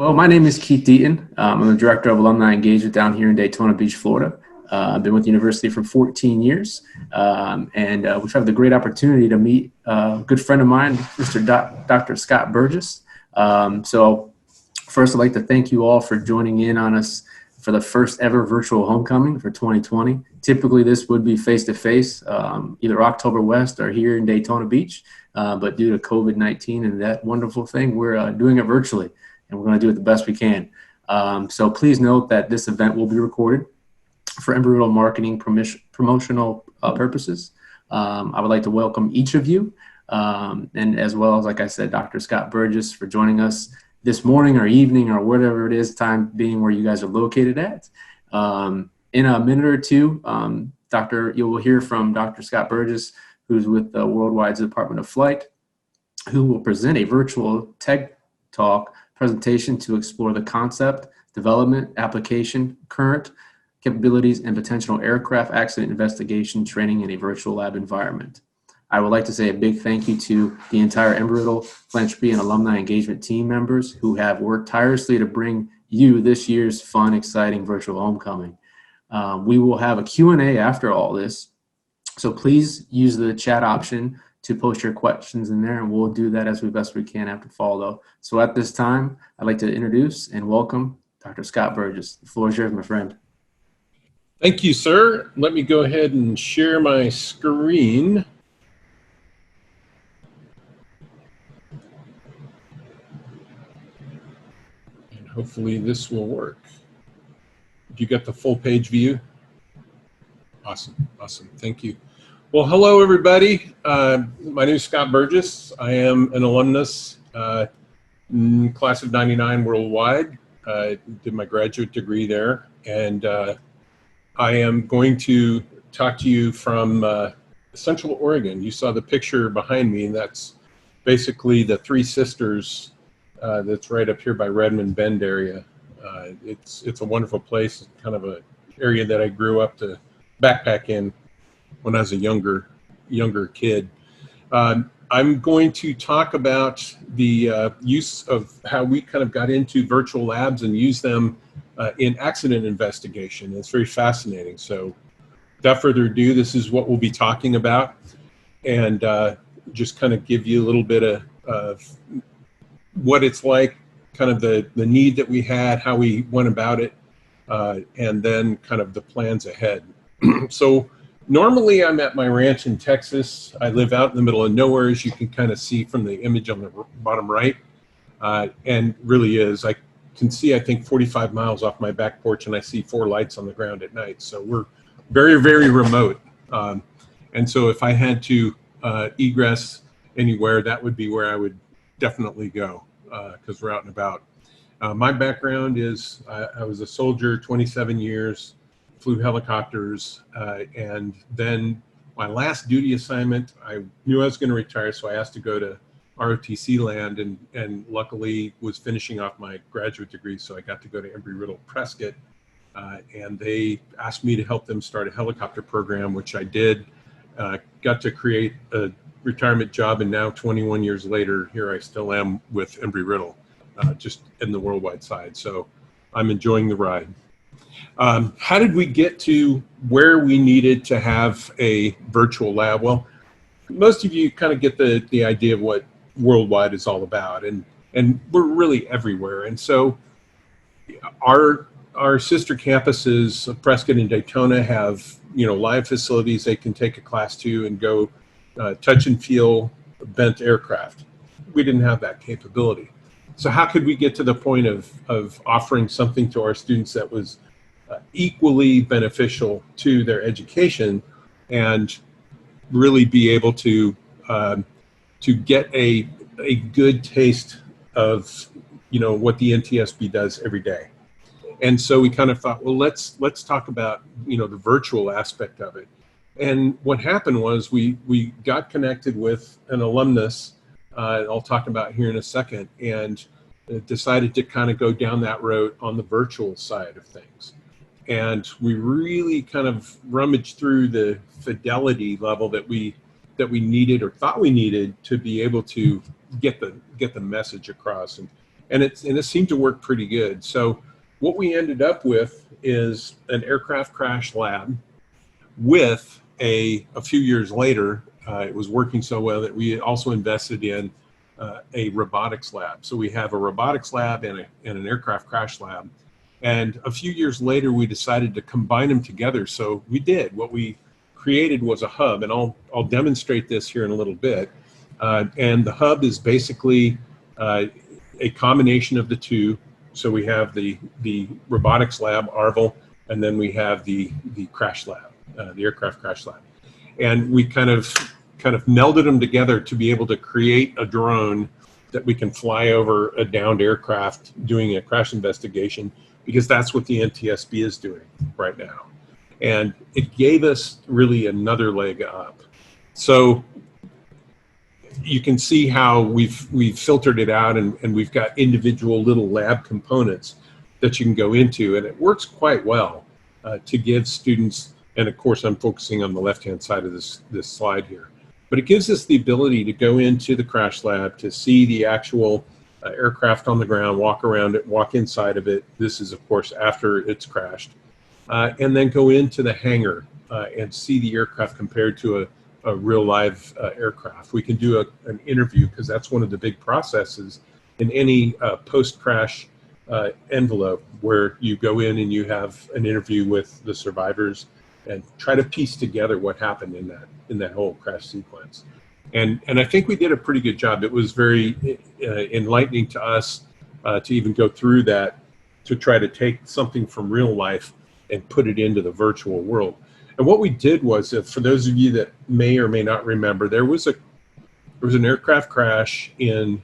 Well, my name is Keith Deaton. I'm the Director of Alumni Engagement down here in Daytona Beach, Florida. I've been with the university for 14 years, and we've had the great opportunity to meet a good friend of mine, Dr. Scott Burgess. So first, I'd like to thank you all for joining in on us for the first ever virtual homecoming for 2020. Typically, this would be face-to-face, either October West or here in Daytona Beach, but due to COVID-19 and that wonderful thing, we're doing it virtually. And we're going to do it the best we can. So please note that this event will be recorded for Embry-Riddle marketing promotional purposes. I would like to welcome each of you, and as well as, like I said, Dr. Scott Burgess for joining us this morning or evening or whatever it is, time being where you guys are located at. In a minute or two, you will hear from Dr. Scott Burgess, who's with the Worldwide Department of Flight, who will present a virtual TED Talk presentation to explore the concept, development, application, current capabilities, and potential aircraft accident investigation training in a virtual lab environment. I would like to say a big thank you to the entire Embry-Riddle Philanthropy and Alumni Engagement team members who have worked tirelessly to bring you this year's fun, exciting virtual homecoming. We will have a Q&A after all this, so please use the chat option to post your questions in there, and we'll do that as best we can after follow. So at this time, I'd like to introduce and welcome Dr. Scott Burgess. The floor is yours, my friend. Thank you, sir. Let me go ahead and share my screen. And hopefully this will work. You got the full page view? Awesome, awesome, thank you. Well, hello, everybody. My name is Scott Burgess. I am an alumnus, class of '99 worldwide. I did my graduate degree there, and I am going to talk to you from Central Oregon. You saw the picture behind me, and that's basically the Three Sisters that's right up here by Redmond Bend area. It's a wonderful place, kind of an area that I grew up to backpack in when I was a younger kid. I'm going to talk about the use of how we kind of got into virtual labs and use them in accident investigation. It's very fascinating. So without further ado, this is what we'll be talking about, and just kind of give you a little bit of what it's like, kind of the need that we had, how we went about it, and then kind of the plans ahead. So normally I'm at my ranch in Texas. I live out in the middle of nowhere, as you can kind of see from the image on the bottom right, and really is. I can see, I think, 45 miles off my back porch, and I see 4 lights on the ground at night. So we're very, very remote. And so if I had to egress anywhere, that would be where I would definitely go, because we're out and about. My background is I was a soldier, 27 years. Flew helicopters, and then my last duty assignment, I knew I was going to retire, so I asked to go to ROTC land, and luckily was finishing off my graduate degree, so I got to go to Embry-Riddle Prescott, and they asked me to help them start a helicopter program, which I did. Got to create a retirement job, and now 21 years later, here I still am with Embry-Riddle, just in the worldwide side, so I'm enjoying the ride. How did we get to where we needed to have a virtual lab? Well, most of you kind of get the idea of what Worldwide is all about, and we're really everywhere. And so our sister campuses of Prescott and Daytona have, live facilities they can take a class to and go touch and feel bent aircraft. We didn't have that capability. So how could we get to the point of offering something to our students that was equally beneficial to their education and really be able to get a good taste of what the NTSB does every day? And so we kind of thought, well, let's talk about the virtual aspect of it. And what happened was we got connected with an alumnus I'll talk about here in a second, and decided to kind of go down that road on the virtual side of things. And we really kind of rummaged through the fidelity level that we needed or thought we needed to be able to get the message across. and it seemed to work pretty good. So what we ended up with is an aircraft crash lab with a few years later, it was working so well that we also invested in a robotics lab. So we have a robotics lab and an aircraft crash lab. And a few years later, we decided to combine them together. So we did. What we created was a hub, and I'll demonstrate this here in a little bit. And the hub is basically a combination of the two. So we have the robotics lab, ARVL, and then we have the crash lab, the aircraft crash lab. And we kind of melded them together to be able to create a drone that we can fly over a downed aircraft doing a crash investigation, because that's what the NTSB is doing right now. And it gave us really another leg up. So you can see how we've filtered it out, and we've got individual little lab components that you can go into, and it works quite well to give students, and of course I'm focusing on the left-hand side of this slide here, but it gives us the ability to go into the crash lab to see the actual aircraft on the ground, walk around it, walk inside of it. This is of course after it's crashed, and then go into the hangar and see the aircraft compared to a real live aircraft. We can do an interview, because that's one of the big processes in any post-crash envelope, where you go in and you have an interview with the survivors and try to piece together what happened in that whole crash sequence. And I think we did a pretty good job. It was very enlightening to us to even go through that, to try to take something from real life and put it into the virtual world. And what we did was, for those of you that may or may not remember, there was an aircraft crash in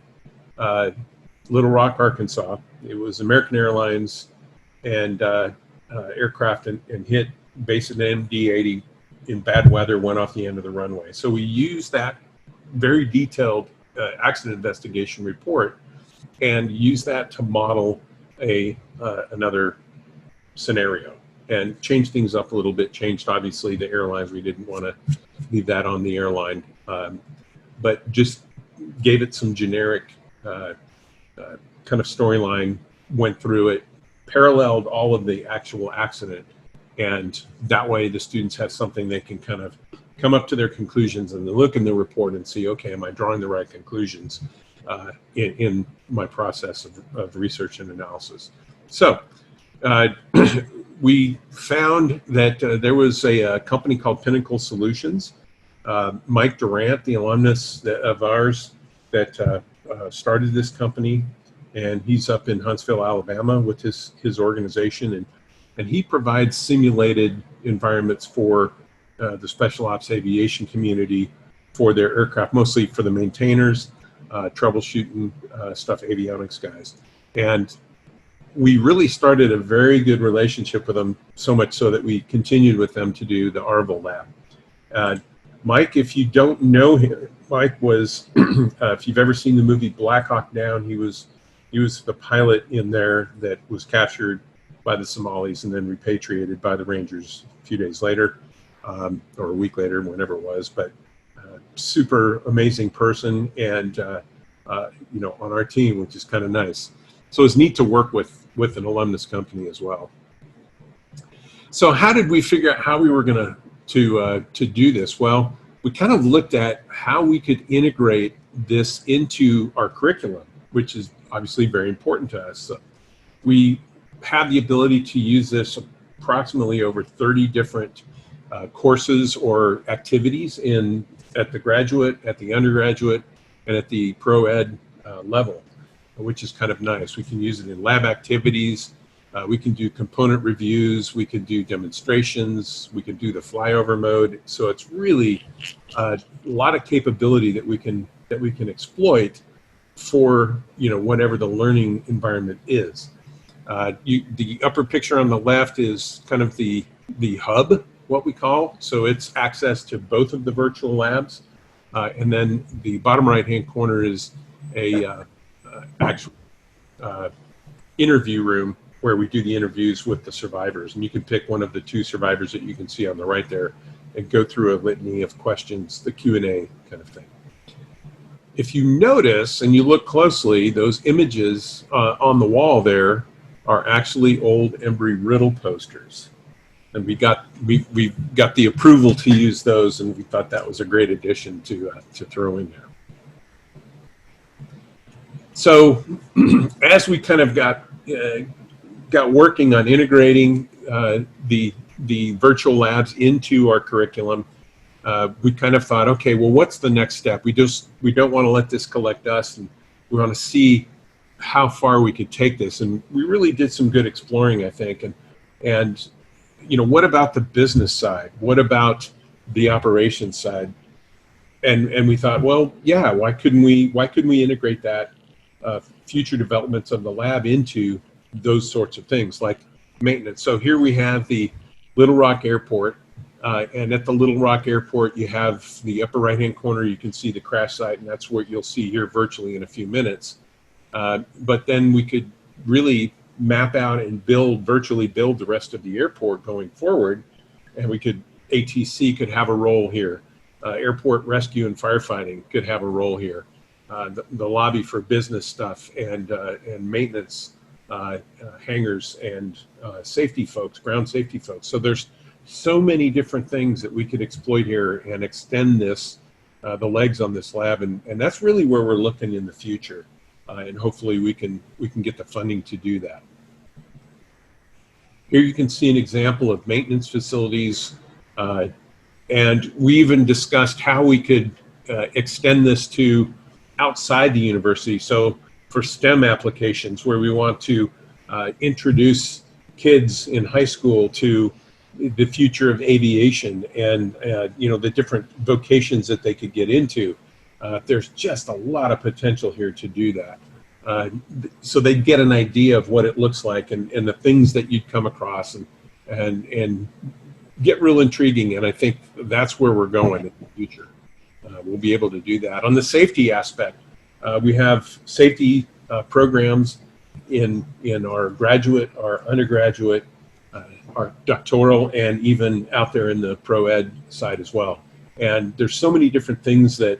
Little Rock, Arkansas. It was American Airlines and aircraft and hit base at MD-80 in bad weather, went off the end of the runway. So we used that very detailed accident investigation report and used that to model another scenario, and changed things up a little bit, changed obviously the airlines. We didn't want to leave that on the airline, but just gave it some generic kind of storyline, went through it, paralleled all of the actual accident, and that way the students have something they can kind of come up to their conclusions and look in the report and see, okay, am I drawing the right conclusions in my process of research and analysis. So we found that there was a company called Pinnacle Solutions. Mike Durant, the alumnus of ours that started this company, and he's up in Huntsville, Alabama with his organization, and he provides simulated environments for the special ops aviation community for their aircraft, mostly for the maintainers, troubleshooting stuff, avionics guys. And we really started a very good relationship with them, so much so that we continued with them to do the ARVL lab. Mike, if you don't know him, Mike was, if you've ever seen the movie Black Hawk Down, he was the pilot in there that was captured by the Somalis and then repatriated by the Rangers a few days later, or a week later, whenever it was. But super amazing person, and on our team, which is kind of nice. So it's neat to work with an alumnus company as well. So how did we figure out how we were going to do this? Well, we kind of looked at how we could integrate this into our curriculum, which is obviously very important to us. So we have the ability to use this approximately over 30 different courses or activities at the graduate, at the undergraduate, and at the pro-ed level, which is kind of nice. We can use it in lab activities. We can do component reviews. We can do demonstrations. We can do the flyover mode. So it's really a lot of capability that we can exploit for whatever the learning environment is. The upper picture on the left is kind of the hub, what we call. So it's access to both of the virtual labs, and then the bottom right-hand corner is a actual interview room where we do the interviews with the survivors, and you can pick one of the two survivors that you can see on the right there and go through a litany of questions, the Q&A kind of thing. if you notice and you look closely, those images on the wall there are actually old Embry-Riddle posters. And we got the approval to use those, and we thought that was a great addition to throw in there. So as we kind of got working on integrating the virtual labs into our curriculum, we kind of thought, okay, well, what's the next step? We don't want to let this collect us, and we want to see how far we could take this. And we really did some good exploring, I think. And what about the business side? What about the operations side? And we thought, well, yeah, why couldn't we integrate that future developments of the lab into those sorts of things like maintenance? So here we have the Little Rock Airport, and at the Little Rock Airport, you have the upper right-hand corner, you can see the crash site, and that's what you'll see here virtually in a few minutes. But then we could really map out and virtually build the rest of the airport going forward, and ATC could have a role here. Airport rescue and firefighting could have a role here. The lobby for business stuff and maintenance, hangars and safety folks, ground safety folks. So there's so many different things that we could exploit here and extend this, the legs on this lab, and that's really where we're looking in the future. And hopefully we can get the funding to do that. Here you can see an example of maintenance facilities, and we even discussed how we could extend this to outside the university. So for STEM applications where we want to introduce kids in high school to the future of aviation and the different vocations that they could get into. There's just a lot of potential here to do that. So they get an idea of what it looks like and the things that you'd come across and get real intriguing. And I think that's where we're going in the future. We'll be able to do that. On the safety aspect, we have safety programs in our graduate, our undergraduate, our doctoral, and even out there in the pro ed side as well. And there's so many different things that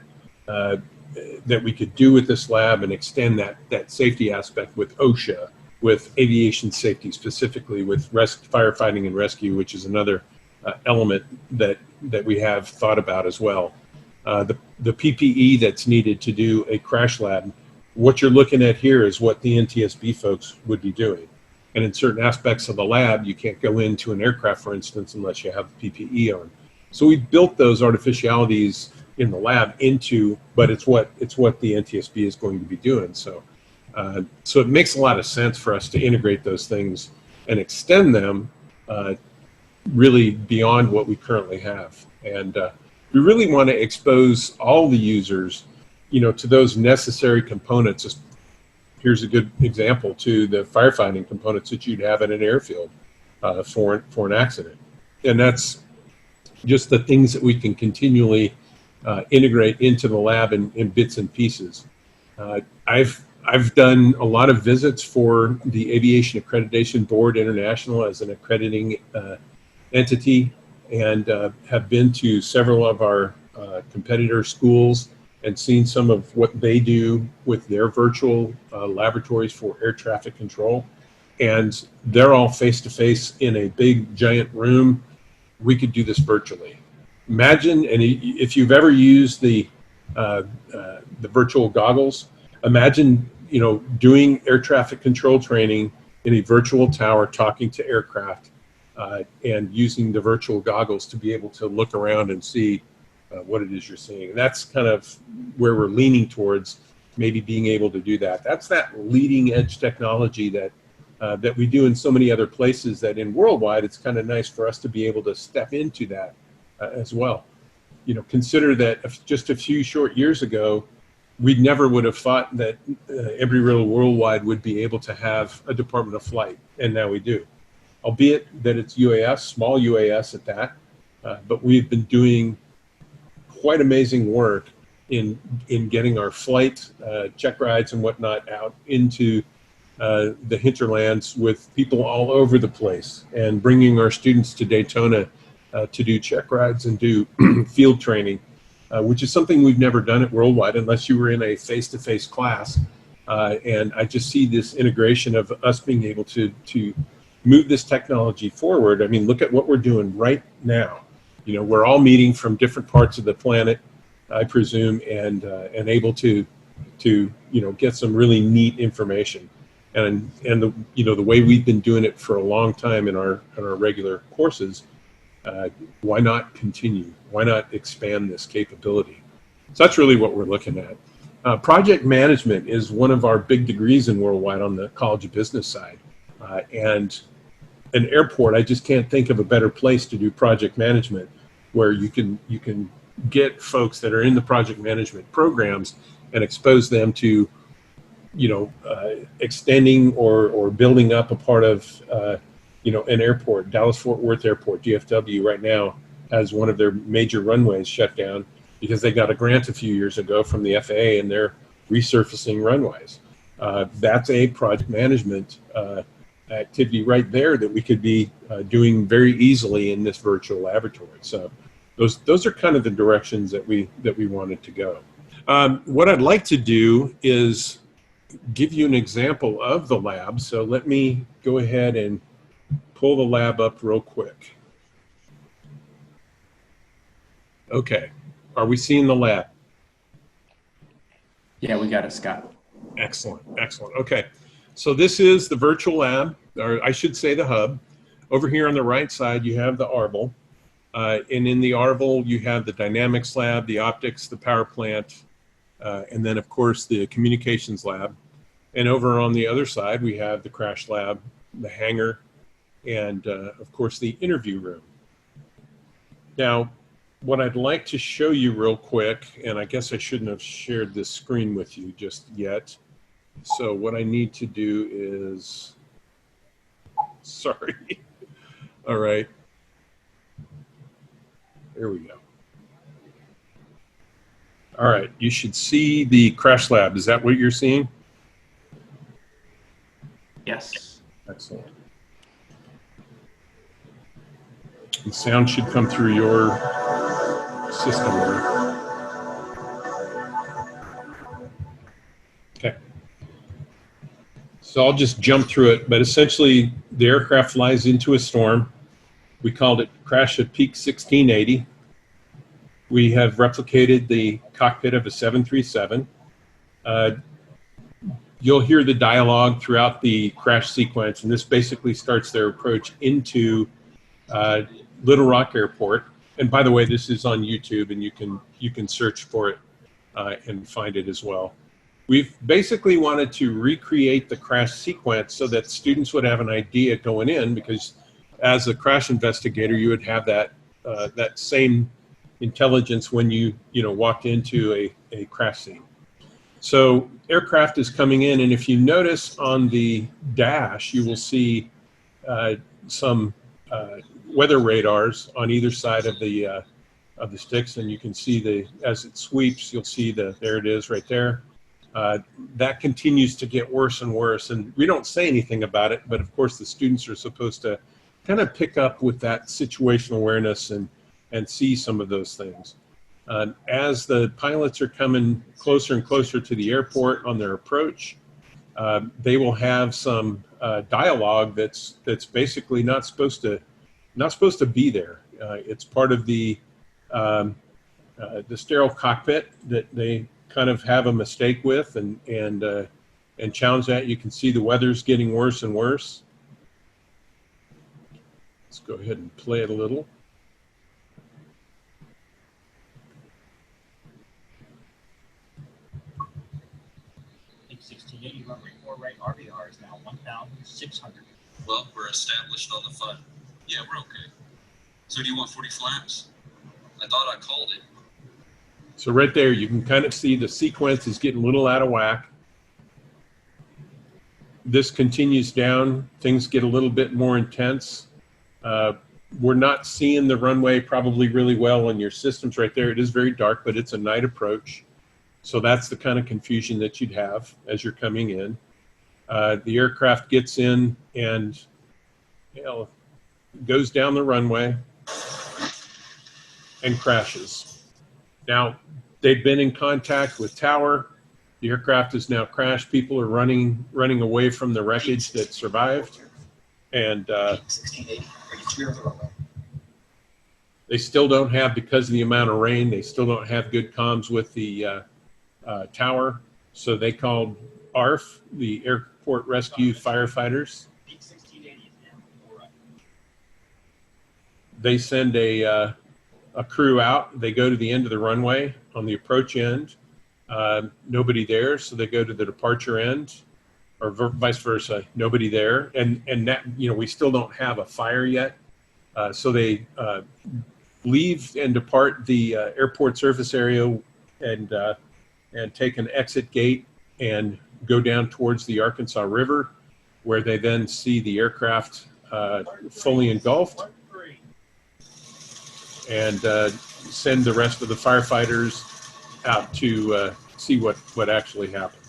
we could do with this lab and extend that safety aspect with OSHA, with aviation safety specifically, with firefighting and rescue, which is another element that we have thought about as well. The PPE that's needed to do a crash lab, what you're looking at here is what the NTSB folks would be doing. And in certain aspects of the lab, you can't go into an aircraft, for instance, unless you have the PPE on. So we built those artificialities in the lab but it's what the NTSB is going to be doing. So it makes a lot of sense for us to integrate those things and extend them really beyond what we currently have. And we really want to expose all the users, to those necessary components. Here's a good example to the firefighting components that you'd have at an airfield for an accident. And that's just the things that we can continually integrate into the lab in bits and pieces. I've done a lot of visits for the Aviation Accreditation Board International as an accrediting entity, and have been to several of our competitor schools and seen some of what they do with their virtual laboratories for air traffic control. And they're all face-to-face in a big, giant room. We could do this virtually. Imagine, and if you've ever used the virtual goggles, imagine, doing air traffic control training in a virtual tower, talking to aircraft, and using the virtual goggles to be able to look around and see what it is you're seeing. And that's kind of where we're leaning towards, maybe being able to do that. That's that leading edge technology that we do in so many other places, that in worldwide, it's kind of nice for us to be able to step into that as well. Consider that just a few short years ago, we never would have thought that Embry-Riddle Worldwide would be able to have a Department of Flight, and now we do. Albeit that it's UAS, small UAS at that, but we've been doing quite amazing work in getting our flight check rides and whatnot out into the hinterlands with people all over the place, and bringing our students to Daytona to do check rides and do field training. which is something we've never done at Worldwide unless you were in a face-to-face class. And I just see this integration of us being able to move this technology forward. I mean, look at what we're doing right now. You know, we're all meeting from different parts of the planet, I presume, and able to get some really neat information. And the way we've been doing it for a long time in our regular courses, why not continue? Why not expand this capability? So that's really what we're looking at. Project management is one of our big degrees in Worldwide on the College of Business side. And an airport, I just can't think of a better place to do project management, where you can get folks that are in the project management programs and expose them to extending or building up a part of an airport. Dallas-Fort Worth Airport, DFW, right now has one of their major runways shut down because they got a grant a few years ago from the FAA and they're resurfacing runways. That's a project management activity right there that we could be doing very easily in this virtual laboratory. So those are kind of the directions that we wanted to go. What I'd like to do is give you an example of the lab. So let me go ahead and pull the lab up real quick. Okay, are we seeing the lab? Yeah, we got it, Scott. Excellent, excellent. Okay, so this is the virtual lab, or I should say the hub. Over here on the right side, you have the ARVL. And in the ARVL, you have the dynamics lab, the optics, the power plant, and then, of course, the communications lab. And over on the other side, we have the crash lab, the hangar, and, of course, the interview room. Now, what I'd like to show you real quick, and I guess I shouldn't have shared this screen with you just yet. So what I need to do is, sorry. All right. There we go. All right, you should see the crash lab. Is that what you're seeing? Yes. Excellent. The sound should come through your system there. Okay. So I'll just jump through it, but essentially the aircraft flies into a storm. We called it crash at peak 1680. We have replicated the cockpit of a 737. You'll hear the dialogue throughout the crash sequence, and this basically starts their approach into Little Rock Airport. And by the way, this is on YouTube, and you can search for it and find it as well. We've basically wanted to recreate the crash sequence so that students would have an idea going in, because as a crash investigator, you would have that that same intelligence when you walked into a crash scene. So aircraft is coming in, and if you notice on the dash, you will see some weather radars on either side of the sticks, and you can see as it sweeps, you'll see there it is right there. That continues to get worse and worse, and we don't say anything about it, but of course the students are supposed to kind of pick up with that situational awareness and see some of those things. As the pilots are coming closer and closer to the airport on their approach, they will have some dialogue that's basically not supposed to be there. It's part of the sterile cockpit that they kind of have a mistake with and challenge that. You can see the weather's getting worse and worse. Let's go ahead and play it a little. Peak 1680 runway 4 right RVR is now 1,600. Well, we're established on the fun. Yeah, we're okay. So do you want 40 flaps? I thought I called it. So right there, you can kind of see the sequence is getting a little out of whack. This continues down. Things get a little bit more intense. We're not seeing the runway probably really well on your systems right there. It is very dark, but it's a night approach. So that's the kind of confusion that you'd have as you're coming in. The aircraft gets in and goes down the runway and crashes. Now, they've been in contact with tower. The aircraft is now crashed. People are running away from the wreckage that survived. And they still don't have, because of the amount of rain, they still don't have good comms with the tower. So they called ARF, the Airport Rescue Firefighters. They send a crew out. They go to the end of the runway on the approach end. Nobody there, so they go to the departure end, or vice versa. Nobody there, and that, you know, we still don't have a fire yet. So they leave and depart the airport surface area and take an exit gate and go down towards the Arkansas River, where they then see the aircraft fully engulfed, and send the rest of the firefighters out to see what actually happened.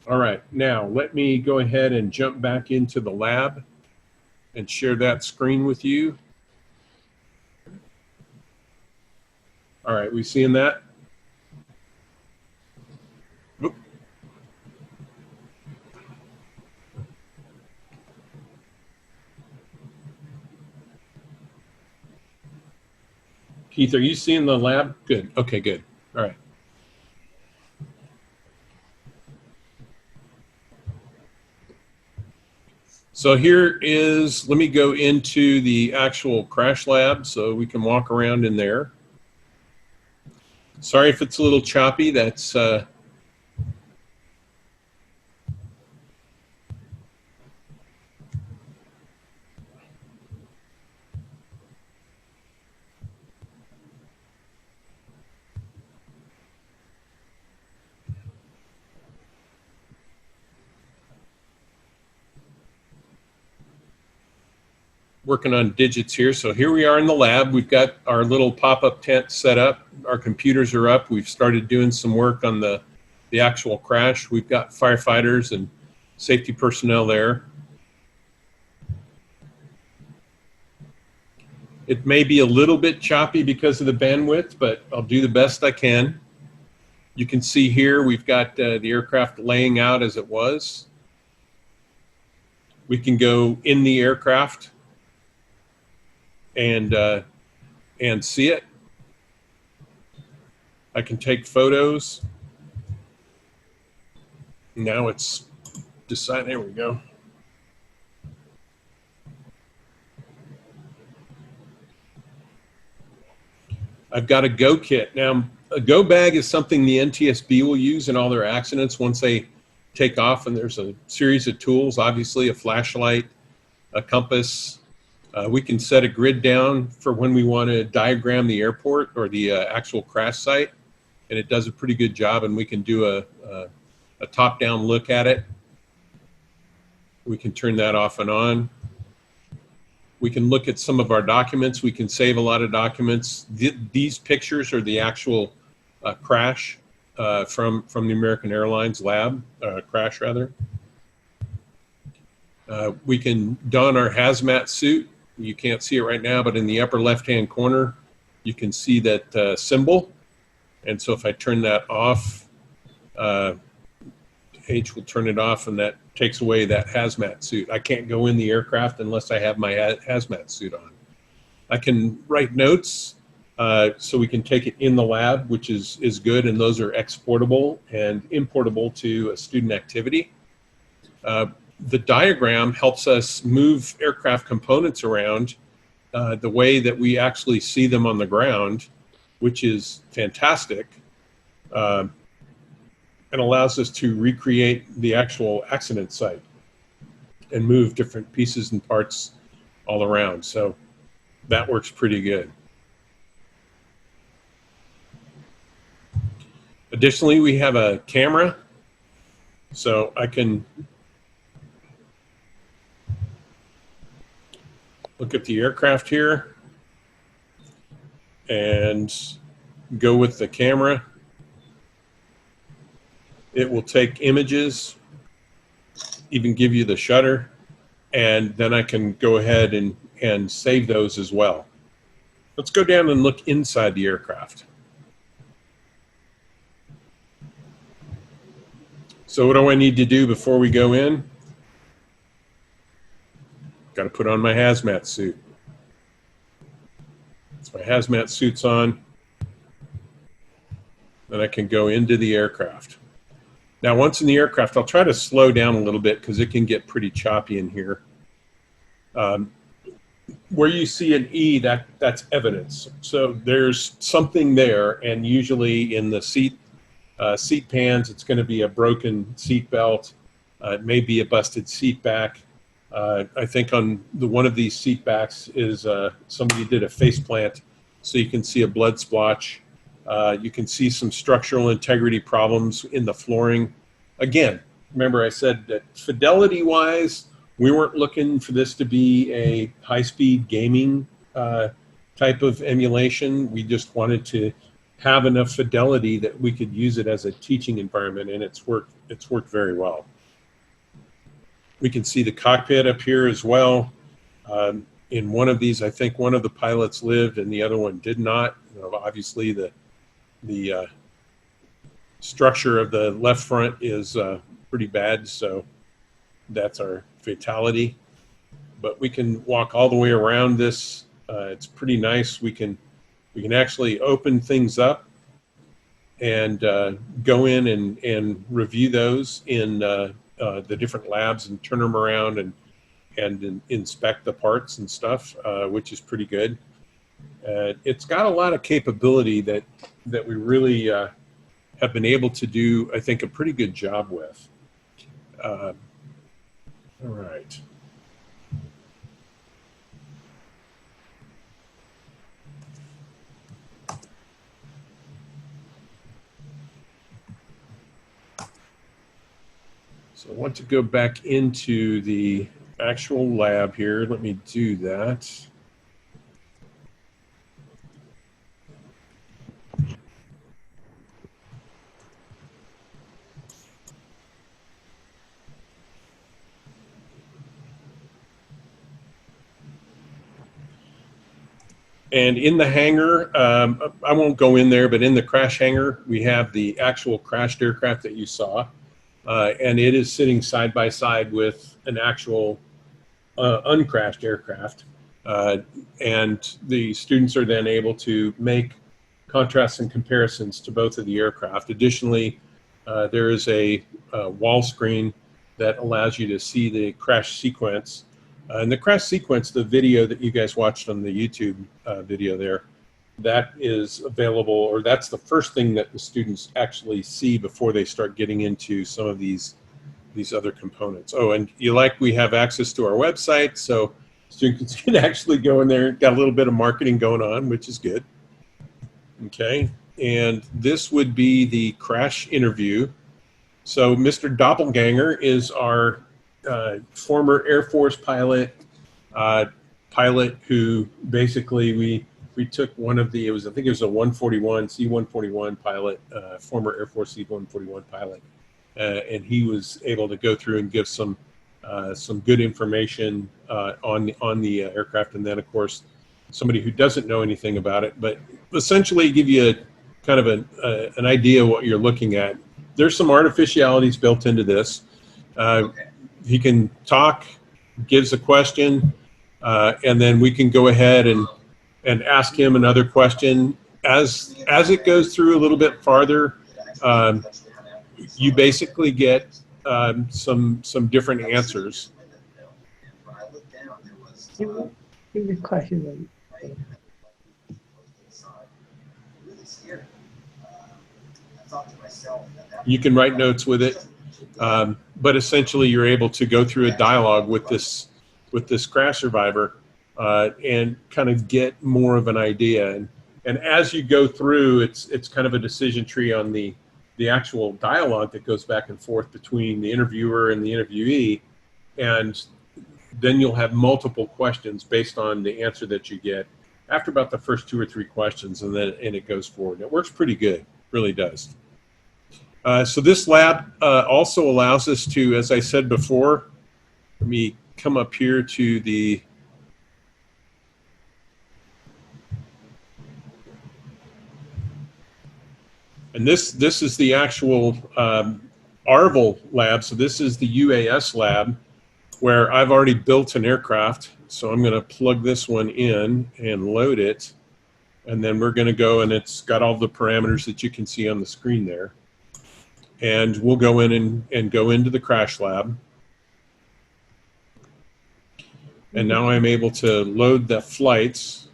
All right, now let me go ahead and jump back into the lab and share that screen with you. All right, we seeing that? Oop. Keith, are you seeing the lab? Good. Okay, good. All right. So here is, let me go into the actual crash lab so we can walk around in there. Sorry if it's a little choppy. That's working on digits here. So here we are in the lab. We've got our little pop-up tent set up. Our computers are up. We've started doing some work on the actual crash. We've got firefighters and safety personnel there. It may be a little bit choppy because of the bandwidth, but I'll do the best I can. You can see here we've got the aircraft laying out as it was. We can go in the aircraft and see it. I can take photos. Now it's decided. There we go. I've got a go kit. Now, a go bag is something the NTSB will use in all their accidents once they take off, and there's a series of tools, obviously a flashlight, a compass. We can set a grid down for when we want to diagram the airport or the actual crash site, and it does a pretty good job, and we can do a top-down look at it. We can turn that off and on. We can look at some of our documents. We can save a lot of documents. These pictures are the actual crash from the American Airlines lab, crash rather. We can don our hazmat suit. You can't see it right now, but in the upper left-hand corner, you can see that symbol. And so if I turn that off, H will turn it off, and that takes away that hazmat suit. I can't go in the aircraft unless I have my hazmat suit on. I can write notes, so we can take it in the lab, which is good, and those are exportable and importable to a student activity. The diagram helps us move aircraft components around the way that we actually see them on the ground, which is fantastic, and allows us to recreate the actual accident site and move different pieces and parts all around. So that works pretty good. Additionally, we have a camera, so I can look at the aircraft here and go with the camera It will take images, even give you the shutter, and then I can go ahead and save those as well. Let's go down and look inside the aircraft. So what do I need to do before we go in? Got to put on my hazmat suit. Once my hazmat suit's on, then I can go into the aircraft. Now, once in the aircraft, I'll try to slow down a little bit because it can get pretty choppy in here. Where you see an E, that's evidence. So there's something there, and usually in the seat pans, it's going to be a broken seat belt. It may be a busted seat back. I think on one of these seat backs is somebody did a face plant, so you can see a blood splotch. You can see some structural integrity problems in the flooring. Again, remember I said that fidelity-wise, we weren't looking for this to be a high-speed gaming type of emulation. We just wanted to have enough fidelity that we could use it as a teaching environment, and it's worked very well. We can see the cockpit up here as well. In one of these, I think one of the pilots lived and the other one did not. You know, obviously, the structure of the left front is pretty bad, so that's our fatality. But we can walk all the way around this. It's pretty nice. We can actually open things up and go in and review those in the different labs and turn them around and inspect the parts and stuff, which is pretty good. It's got a lot of capability that we really have been able to do, I think, a pretty good job with. All right. So I want to go back into the actual lab here. Let me do that. And in the hangar, I won't go in there, but in the crash hangar, we have the actual crashed aircraft that you saw. And it is sitting side by side with an actual uncrashed aircraft. And the students are then able to make contrasts and comparisons to both of the aircraft. Additionally, there is a wall screen that allows you to see the crash sequence. And the crash sequence, the video that you guys watched on the YouTube video there, that is available, or that's the first thing that the students actually see before they start getting into some of these other components. Oh, and we have access to our website, so students can actually go in there. Got a little bit of marketing going on, which is good. Okay, and this would be the crash interview. So Mr. Doppelganger is our former Air Force pilot who basically we took one of the, I think it was a C-141 pilot, former Air Force C-141 pilot, and he was able to go through and give some good information on the aircraft, and then of course somebody who doesn't know anything about it, but essentially give you kind of an idea of what you're looking at. There's some artificialities built into this. He can talk, gives a question, and then we can go ahead and ask him another question. As it goes through a little bit farther, you basically get some different answers. You can write notes with it, but essentially you're able to go through a dialogue with this crash survivor and kind of get more of an idea. And as you go through, it's kind of a decision tree on the actual dialogue that goes back and forth between the interviewer and the interviewee, and then you'll have multiple questions based on the answer that you get after about the first 2 or 3 questions, and it goes forward. It works pretty good, really does. So this lab also allows us to, as I said before, let me come up here to the and this is the actual ARVL lab. So this is the UAS lab where I've already built an aircraft. So I'm going to plug this one in and load it. And then we're going to go, and it's got all the parameters that you can see on the screen there. And we'll go in and go into the crash lab. And now I'm able to load the flights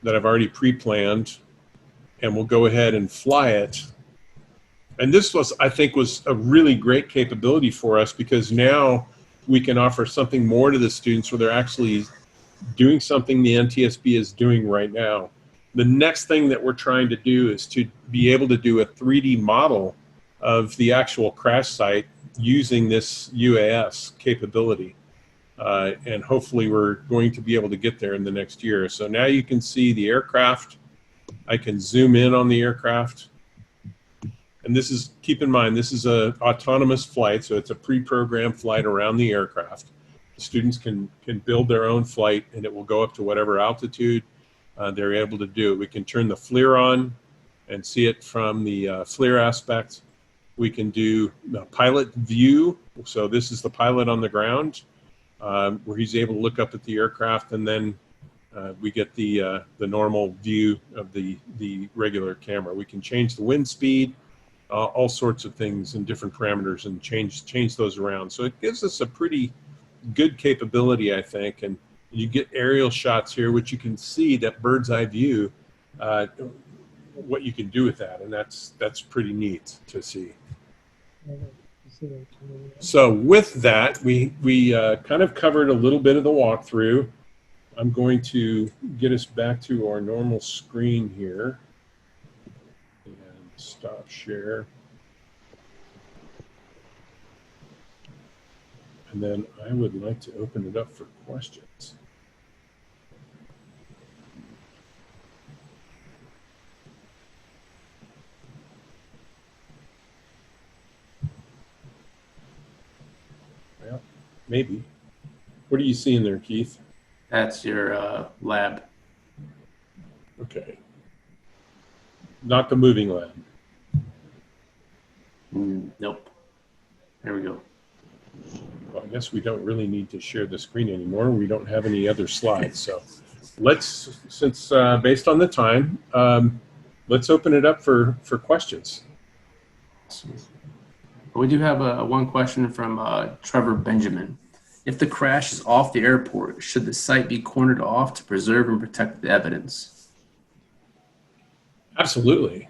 that I've already pre-planned, and we'll go ahead and fly it. And this was, I think, was a really great capability for us, because now we can offer something more to the students where they're actually doing something the NTSB is doing right now. The next thing that we're trying to do is to be able to do a 3D model of the actual crash site using this UAS capability. And hopefully we're going to be able to get there in the next year. So now you can see the aircraft. I can zoom in on the aircraft. And this is, keep in mind, this is a autonomous flight, so it's a pre-programmed flight around the aircraft. The students can build their own flight, and it will go up to whatever altitude they're able to do. We can turn the FLIR on and see it from the FLIR aspect. We can do the pilot view. So this is the pilot on the ground, where he's able to look up at the aircraft, and then we get the normal view of the regular camera. We can change the wind speed, all sorts of things and different parameters, and change those around. So it gives us a pretty good capability, I think. And you get aerial shots here, which you can see that bird's eye view, what you can do with that, and that's pretty neat to see. So with that, we kind of covered a little bit of the walkthrough. I'm going to get us back to our normal screen here and stop share. And then I would like to open it up for questions. Well, maybe. What are you seeing there, Keith? That's your lab. Okay. Not the moving lab. Nope. There we go. Well, I guess we don't really need to share the screen anymore. We don't have any other slides. So let's, since based on the time, let's open it up for questions. We do have one question from Trevor Benjamin. If the crash is off the airport, should the site be cornered off to preserve and protect the evidence? Absolutely.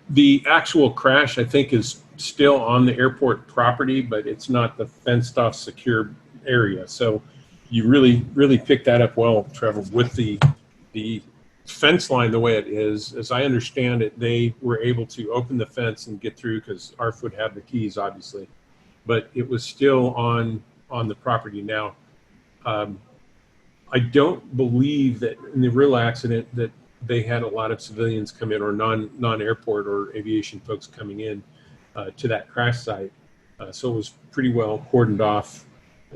The actual crash, I think, is still on the airport property, but it's not the fenced off secure area. So you really picked that up well, Trevor, with the fence line the way it is. As I understand it, they were able to open the fence and get through because ARF would have the keys, obviously, but it was still on the property. Now, I don't believe that in the real accident that they had a lot of civilians come in, or non-airport or aviation folks coming in to that crash site. So it was pretty well cordoned off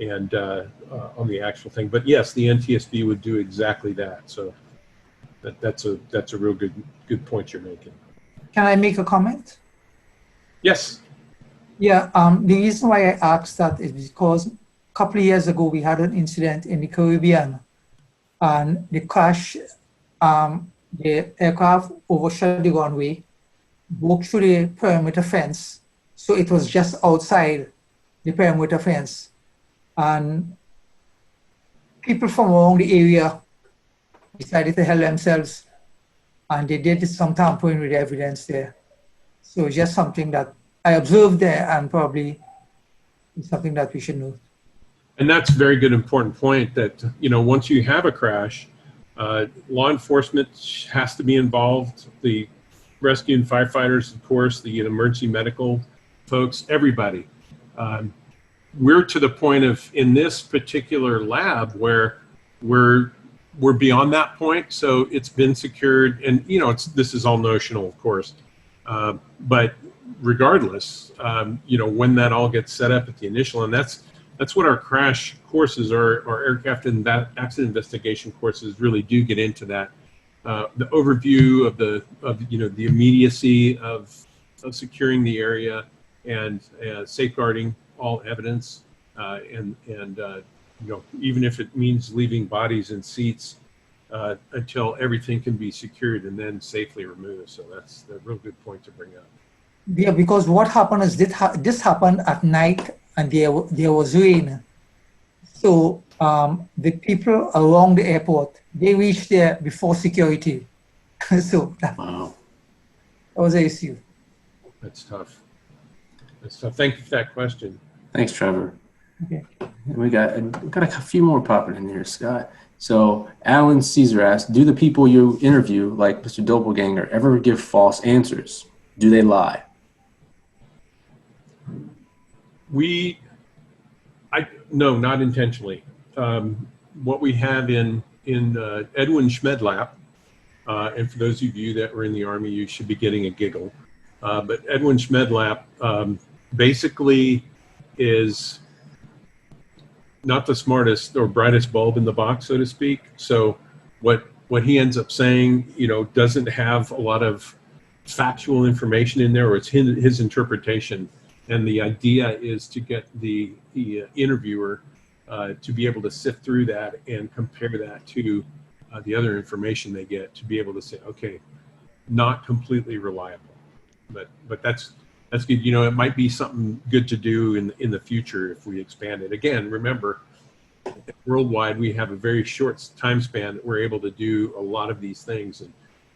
and on the actual thing. But yes, the NTSB would do exactly that. So that's a real good point you're making. Can I make a comment? Yes. Yeah, the reason why I asked that is because a couple of years ago we had an incident in the Caribbean, and the crash, the aircraft overshot the runway, broke through the perimeter fence, so it was just outside the perimeter fence, and people from around the area decided to help themselves, and they did some tampering with the evidence there. So it's just something that I observed there, and probably it's something that we should know. And that's a very good, important point that, you know, once you have a crash, law enforcement has to be involved, the rescue and firefighters, of course, the emergency medical folks, everybody. We're to the point of, in this particular lab, where we're we're beyond that point, so it's been secured, and this is all notional, of course, but regardless, when that all gets set up at the initial, and that's what our crash courses or aircraft and accident investigation courses really do get into that. The overview of the immediacy of securing the area and safeguarding all evidence, and even if it means leaving bodies in seats until everything can be secured and then safely removed. So that's a real good point to bring up. Yeah, because what happened is this happened at night, and there was rain. So the people along the airport, they reached there before security. So that was the issue. That's tough. Thank you for that question. Thanks, Trevor. Okay. We got a few more popping in here, Scott. So Alan Caesar asked, do the people you interview, like Mr. Doppelganger, ever give false answers? Do they lie? No, not intentionally. What we have in Edwin Schmedlap, and for those of you that were in the Army, you should be getting a giggle. But Edwin Schmedlap basically is not the smartest or brightest bulb in the box, so to speak. So what he ends up saying, doesn't have a lot of factual information in there, or it's his interpretation. And the idea is to get the interviewer to be able to sift through that and compare that to the other information they get, to be able to say, okay, not completely reliable. But that's good. It might be something good to do in the future if we expand it. Again, remember, worldwide we have a very short time span that we're able to do a lot of these things,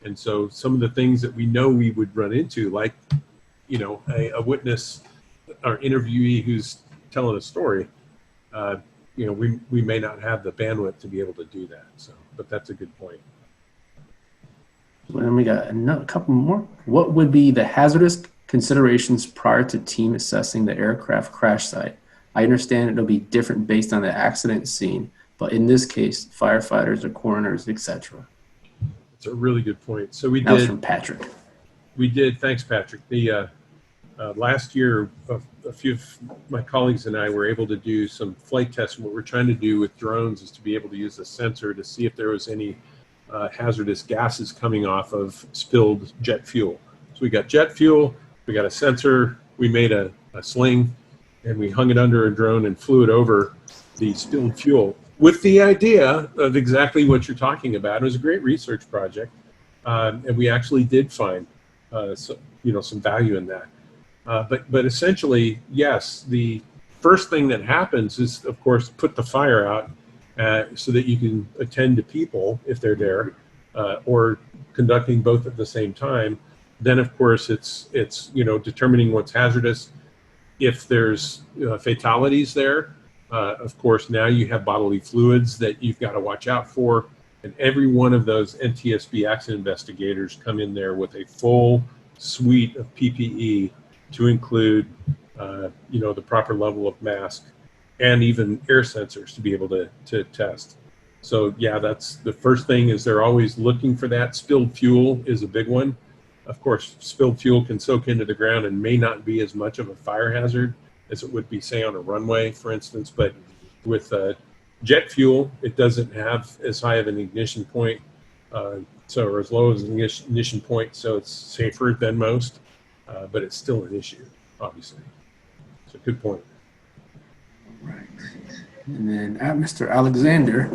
and so some of the things that we know we would run into, like a witness or interviewee who's telling a story, we may not have the bandwidth to be able to do that. So, but that's a good point. And we got a couple more. What would be the hazardous considerations prior to team assessing the aircraft crash site? I understand it'll be different based on the accident scene, but in this case, firefighters or coroners, etc. It's a really good point. So that was from Patrick. We did. Thanks, Patrick. The last year, a few of my colleagues and I were able to do some flight tests. And what we're trying to do with drones is to be able to use a sensor to see if there was any hazardous gases coming off of spilled jet fuel. So we got jet fuel, we got a sensor, we made a sling, and we hung it under a drone and flew it over the spilled fuel with the idea of exactly what you're talking about. It was a great research project, and we actually did find some value in that. But essentially, yes, the first thing that happens is, of course, put the fire out so that you can attend to people if they're there, or conducting both at the same time. Then, of course, it's determining what's hazardous. If there's fatalities there, of course, now you have bodily fluids that you've got to watch out for. And every one of those NTSB accident investigators come in there with a full suite of PPE to include, the proper level of mask and even air sensors to be able to test. So yeah, that's the first thing, is they're always looking for that. Spilled fuel is a big one. Of course, spilled fuel can soak into the ground and may not be as much of a fire hazard as it would be, say, on a runway, for instance. But with jet fuel, it doesn't have as high of an ignition point, or as low as an ignition point, so it's safer than most, but it's still an issue, obviously. So good point. Right. And then Mr. Alexander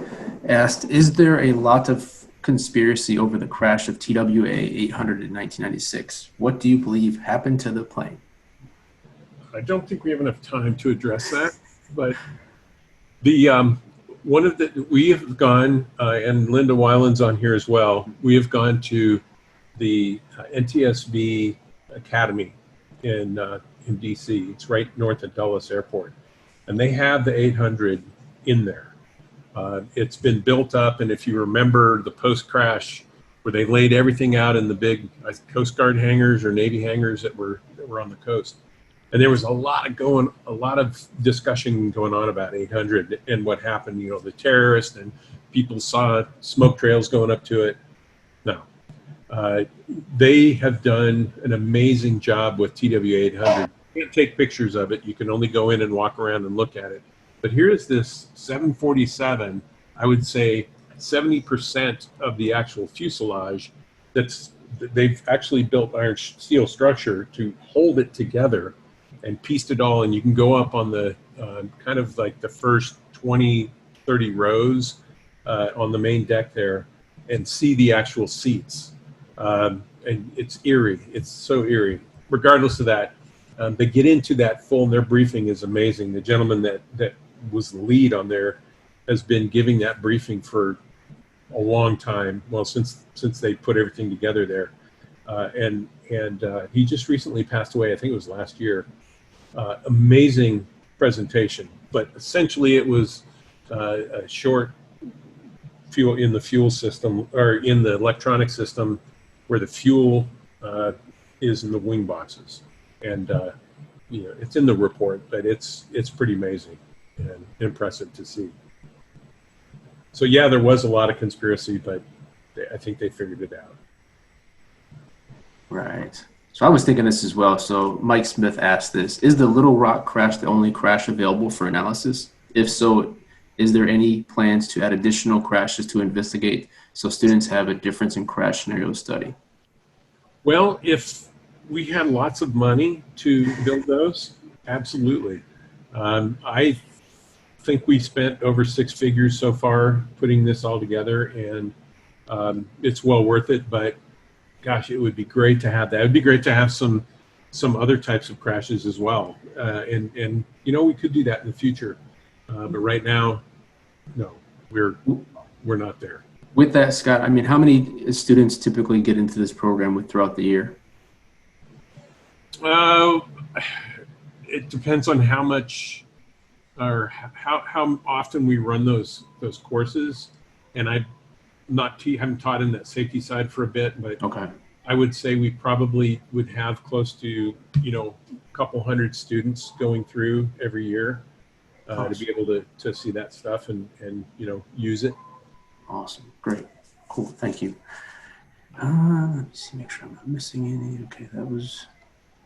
asked, is there a lot of conspiracy over the crash of TWA 800 in 1996? What do you believe happened to the plane? I don't think we have enough time to address that, but the we have gone, and Linda Weiland's on here as well, we have gone to the NTSB Academy in DC. It's right north of Dulles Airport, and they have the 800 in there. It's been built up, and if you remember the post-crash where they laid everything out in the big Coast Guard hangars or Navy hangars that were on the coast, and there was a lot of discussion going on about 800 and what happened. The terrorist and people saw smoke trails going up to it. No. They have done an amazing job with TW800. You can't take pictures of it. You can only go in and walk around and look at it. But here is this 747, I would say 70% of the actual fuselage they've actually built iron steel structure to hold it together and pieced it all. And you can go up on the kind of like the first 20, 30 rows on the main deck there and see the actual seats. And it's eerie. It's so eerie. Regardless of that, they get into that full, and their briefing is amazing. The gentleman that was the lead on there has been giving that briefing for a long time. Well, since they put everything together there, and he just recently passed away. I think it was last year. Amazing presentation, but essentially it was a short fuel in the fuel system, or in the electronic system, where the fuel is in the wing boxes, and you know, it's in the report, but it's pretty amazing and impressive to see. So yeah, there was a lot of conspiracy, but I think they figured it out. Right. So I was thinking this as well. So Mike Smith asked this: is the Little Rock crash the only crash available for analysis? If so, is there any plans to add additional crashes to investigate so students have a difference in crash scenario study? Well, if we had lots of money to build those, absolutely. I think we spent over 6 figures so far putting this all together, and it's well worth it. But gosh, it would be great to have that. It would be great to have some other types of crashes as well, and you know, we could do that in the future. But right now, no, we're not there. With that, Scott, I mean, how many students typically get into this program throughout the year? It depends on how much or how often we run those courses, and haven't taught in that safety side for a bit, but okay, I would say we probably would have close to, you know, a couple hundred students going through every year to be able to see that stuff and you know, use it. Awesome, great, cool, thank you. Let me see, make sure I'm not missing any. Okay, that was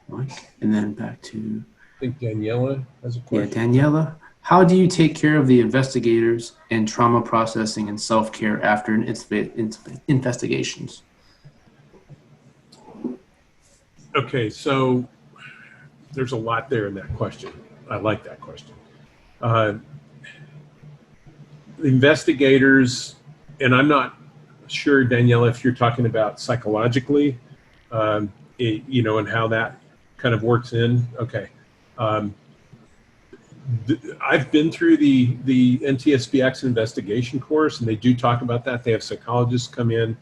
Mike, and then back to, I think Daniela has a question. yeah, Daniela. How do you take care of the investigators and trauma processing and self-care after investigations? Okay, so there's a lot there in that question. I like that question. Investigators, and I'm not sure, Daniela, if you're talking about psychologically, you know, and how that kind of works in. Okay. I've been through the NTSB investigation course, and they do talk about that. They have psychologists come in.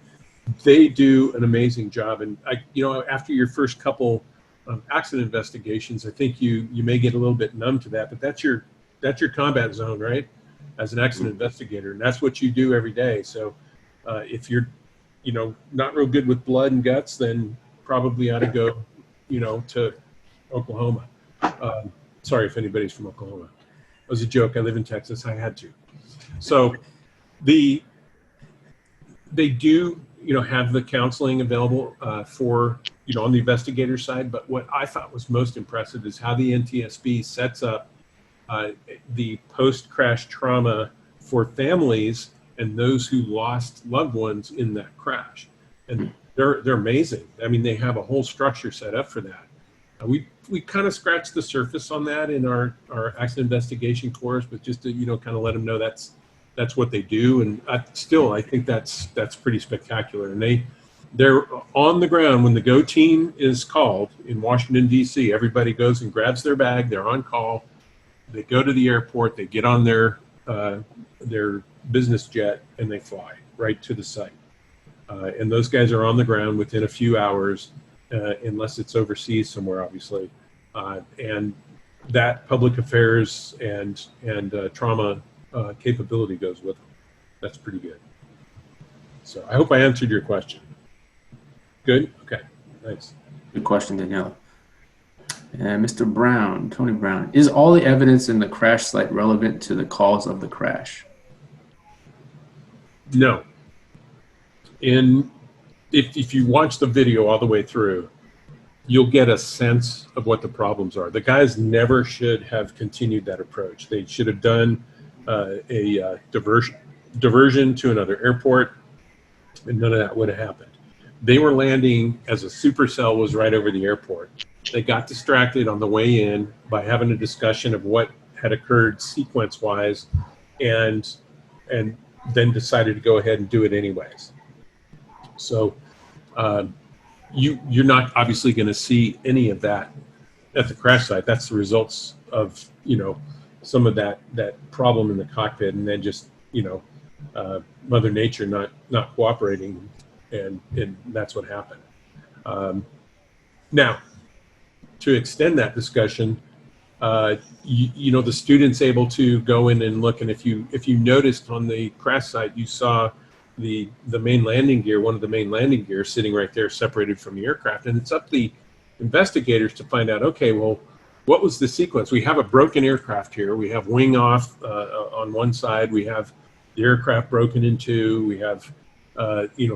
They do an amazing job. And you know, after your first couple of accident investigations, I think you may get a little bit numb to that, but that's your combat zone, right? As an accident investigator, and that's what you do every day. So if you're, you know, not real good with blood and guts, then probably ought to go, you know, to Oklahoma. Sorry if anybody's from Oklahoma. It was a joke. I live in Texas. I had to. So they do, you know, have the counseling available for, you know, on the investigator side. But what I thought was most impressive is how the NTSB sets up the post-crash trauma for families and those who lost loved ones in that crash. And they're amazing. I mean, they have a whole structure set up for that. We kind of scratched the surface on that in our accident investigation course, but just to, you know, kind of let them know that's what they do. And I think that's pretty spectacular. And they're on the ground when the GO team is called in Washington, D.C. Everybody goes and grabs their bag. They're on call. They go to the airport. They get on their business jet and they fly right to the site. And those guys are on the ground within a few hours. Unless it's overseas somewhere, obviously, and that public affairs and trauma capability goes with them. That's pretty good. So I hope I answered your question. Good? Okay, thanks. Good question, Daniela. And Mr. Brown, Tony Brown, is all the evidence in the crash site relevant to the cause of the crash? No. And if you watch the video all the way through, you'll get a sense of what the problems are. The guys never should have continued that approach. They should have done a diversion to another airport, and none of that would have happened. They were landing as a supercell was right over the airport. They got distracted on the way in by having a discussion of what had occurred sequence-wise, and then decided to go ahead and do it anyways. So you're not obviously going to see any of that at the crash site. That's the results of some of that problem in the cockpit, and then just Mother Nature not cooperating, and that's what happened. Now, to extend that discussion, the student's able to go in and look, and if you noticed on the crash site, you saw the main landing gear, one of the main landing gears sitting right there separated from the aircraft, and it's up to the investigators to find out, okay, well, what was the sequence? We have a broken aircraft here. We have wing off on one side. We have the aircraft broken in two. We have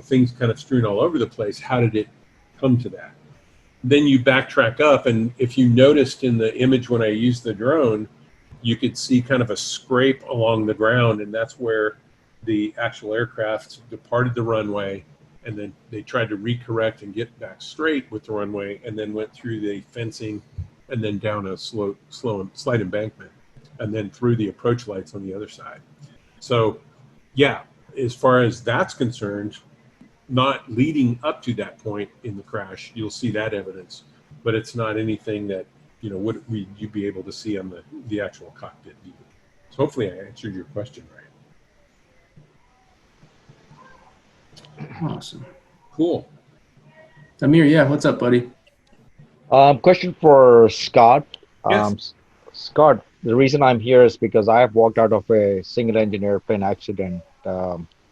things kind of strewn all over the place. How did it come to that? Then you backtrack up, and if you noticed in the image when I used the drone, you could see kind of a scrape along the ground, and that's where the actual aircraft departed the runway, and then they tried to recorrect and get back straight with the runway, and then went through the fencing and then down a slight embankment, and then through the approach lights on the other side. So yeah, as far as that's concerned, not leading up to that point in the crash, you'll see that evidence, but it's not anything that you'd be able to see on the actual cockpit view. So hopefully I answered your question right. Awesome. Cool. Amir, yeah, what's up, buddy? Question for Scott. Yes. Scott, the reason I'm here is because I have walked out of a single engine airplane accident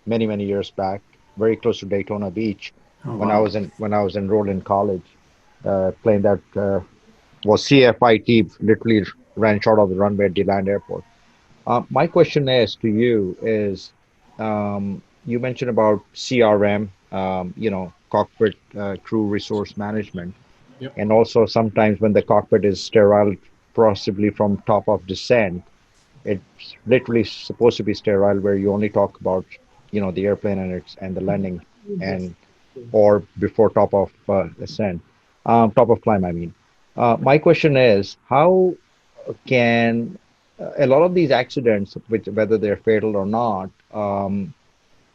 many, many years back, very close to Daytona Beach, when I was enrolled in college. Plane that was CFIT, literally ran short of the runway at DeLand Airport. My question is to you is, you mentioned about CRM, cockpit crew resource management. Yep. And also sometimes when the cockpit is sterile, possibly from top of descent, it's literally supposed to be sterile, where you only talk about, the airplane and the landing, or before top of ascent, top of climb, I mean. My question is, how can a lot of these accidents, whether they're fatal or not,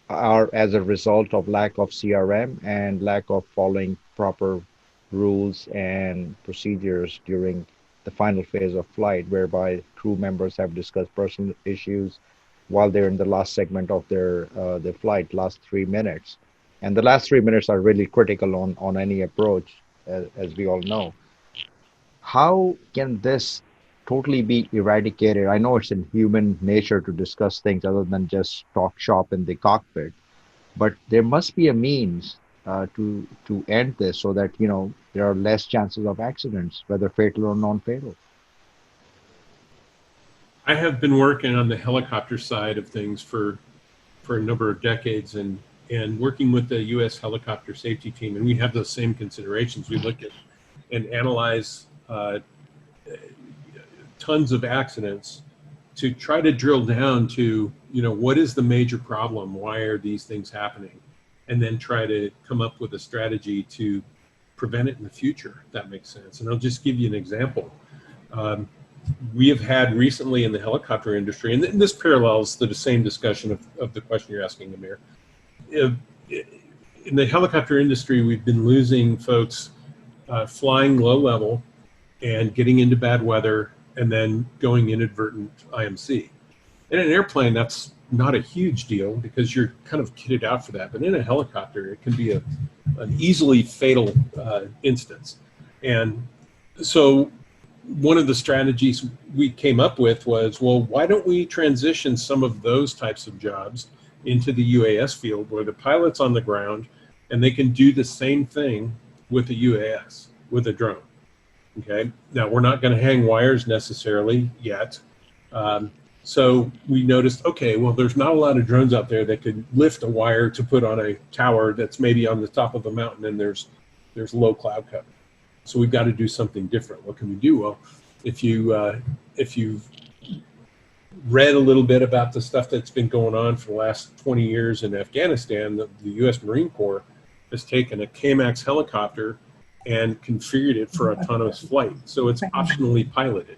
are as a result of lack of CRM and lack of following proper rules and procedures during the final phase of flight, whereby crew members have discussed personal issues while they're in the last segment of their flight, last 3 minutes. And the last 3 minutes are really critical on any approach, as we all know. How can this totally be eradicated? I know it's in human nature to discuss things other than just talk shop in the cockpit, but there must be a means to end this, so that there are less chances of accidents, whether fatal or non-fatal. I have been working on the helicopter side of things for a number of decades, and working with the U.S. helicopter safety team, and we have those same considerations. We look at and analyze tons of accidents to try to drill down to what is the major problem, why are these things happening, and then try to come up with a strategy to prevent it in the future, if that makes sense. And I'll just give you an example. We have had recently in the helicopter industry, and this parallels the same discussion of the question you're asking, Amir. In the helicopter industry, we've been losing folks flying low level and getting into bad weather and then going inadvertent IMC. In an airplane, that's not a huge deal because you're kind of kitted out for that. But in a helicopter, it can be an easily fatal instance. And so one of the strategies we came up with was, well, why don't we transition some of those types of jobs into the UAS field, where the pilot's on the ground and they can do the same thing with a UAS, with a drone. Okay. Now, we're not going to hang wires necessarily yet. So we noticed, okay, well, there's not a lot of drones out there that could lift a wire to put on a tower that's maybe on the top of a mountain and there's low cloud cover. So we've got to do something different. What can we do? Well, if you've read a little bit about the stuff that's been going on for the last 20 years in Afghanistan, the U.S. Marine Corps has taken a KMAX helicopter and configured it for autonomous flight. So it's optionally piloted.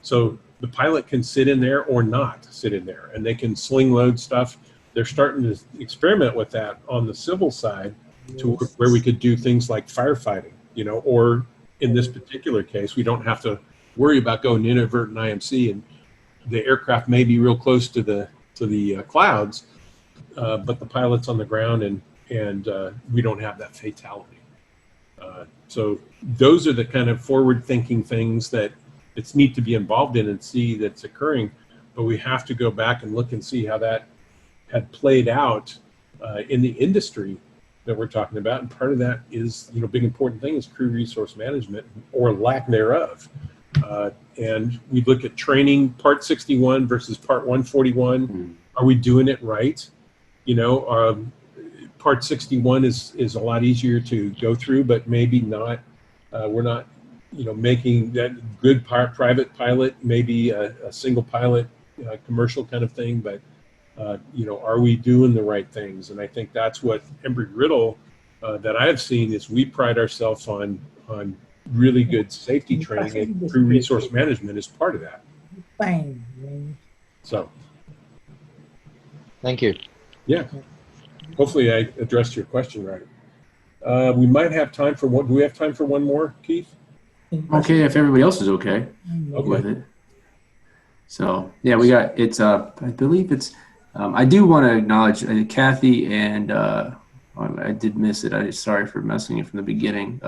So the pilot can sit in there or not sit in there, and they can sling load stuff. They're starting to experiment with that on the civil side to where we could do things like firefighting, you know, or in this particular case, we don't have to worry about going inadvertent IMC, and the aircraft may be real close to the clouds, but the pilot's on the ground, and we don't have that fatality. So those are the kind of forward-thinking things that it's neat to be involved in and see that's occurring, but we have to go back and look and see how that had played out in the industry that we're talking about. And part of that is, you know, big important thing is crew resource management or lack thereof. And we look at training, Part 61 versus Part 141. Are we doing it right? You know, Part 61 is a lot easier to go through, but maybe not. We're not, you know, making that good private pilot, maybe a single pilot commercial kind of thing, but you know, are we doing the right things? And I think that's what Embry-Riddle that I've seen is we pride ourselves on really good safety training, and crew resource management is part of that. So, Thank you. yeah, hopefully I addressed your question right. We might have time for one. Do we have time for one more, Keith? Okay, if everybody else is okay with it. So yeah, we got it's. I believe it's. I do want to acknowledge Kathy and I did miss it. Sorry for messing it from the beginning.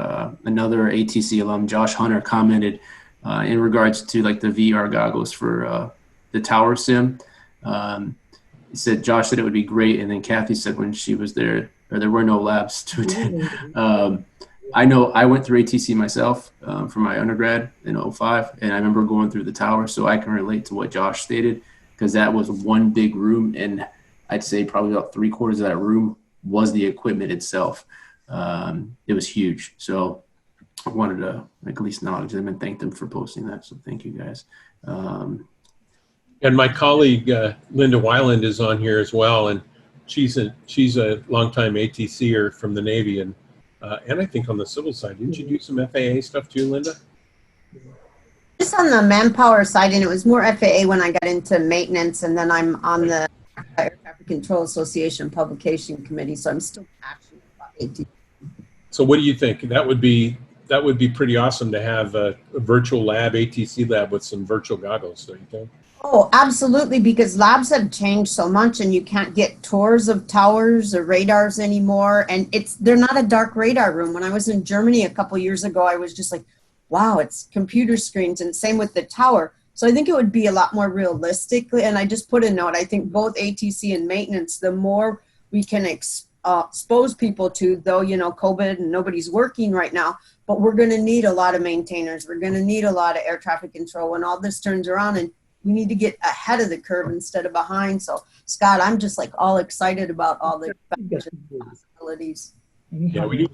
Another ATC alum, Josh Hunter, commented in regards to like the VR goggles for the tower sim. He said Josh said it would be great, and then Kathy said when she was there, or there were no labs to attend. I know I went through ATC myself for my undergrad in 05, and I remember going through the tower, so I can relate to what Josh stated, because that was one big room, and I'd say probably about 3/4 of that room was the equipment itself. It was huge. So I wanted to like, at least acknowledge them and thank them for posting that. So thank you guys. And my colleague Linda Weiland is on here as well, and she's a longtime ATCer from the Navy, and I think on the civil side. Didn't you do some FAA stuff too, Linda? Just on the manpower side, and it was more FAA when I got into maintenance, and then I'm on the Air Traffic Control Association Publication Committee, so I'm still passionate about ATC. So what do you think? That would be pretty awesome to have a virtual lab, ATC lab with some virtual goggles, don't you think? Oh, absolutely, because labs have changed so much, and you can't get tours of towers or radars anymore, and they're not a dark radar room. When I was in Germany a couple years ago, I was just like, wow, it's computer screens, and same with the tower. So I think it would be a lot more realistic, and I just put a note, I think both ATC and maintenance, the more we can expose people to, though, you know, COVID and nobody's working right now, but we're going to need a lot of maintainers. We're going to need a lot of air traffic control when all this turns around, and we need to get ahead of the curve instead of behind. So, Scott, I'm just like all excited about all the possibilities. Yeah, we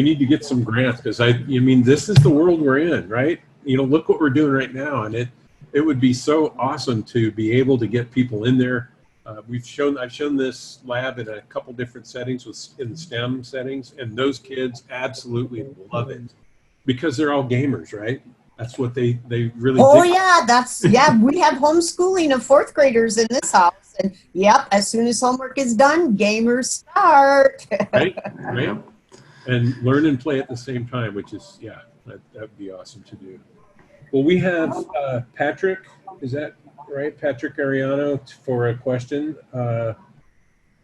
need to get some grants, because I mean, this is the world we're in, right? You know, look what we're doing right now, and it would be so awesome to be able to get people in there. I've shown this lab in a couple different settings in STEM settings, and those kids absolutely love it because they're all gamers, right? That's what they really. Oh yeah, we have homeschooling of 4th graders in this house, and yep, as soon as homework is done, gamers start. right. And learn and play at the same time, which is that'd be awesome to do. Well, we have Patrick. Is that right, Patrick Ariano, for a question?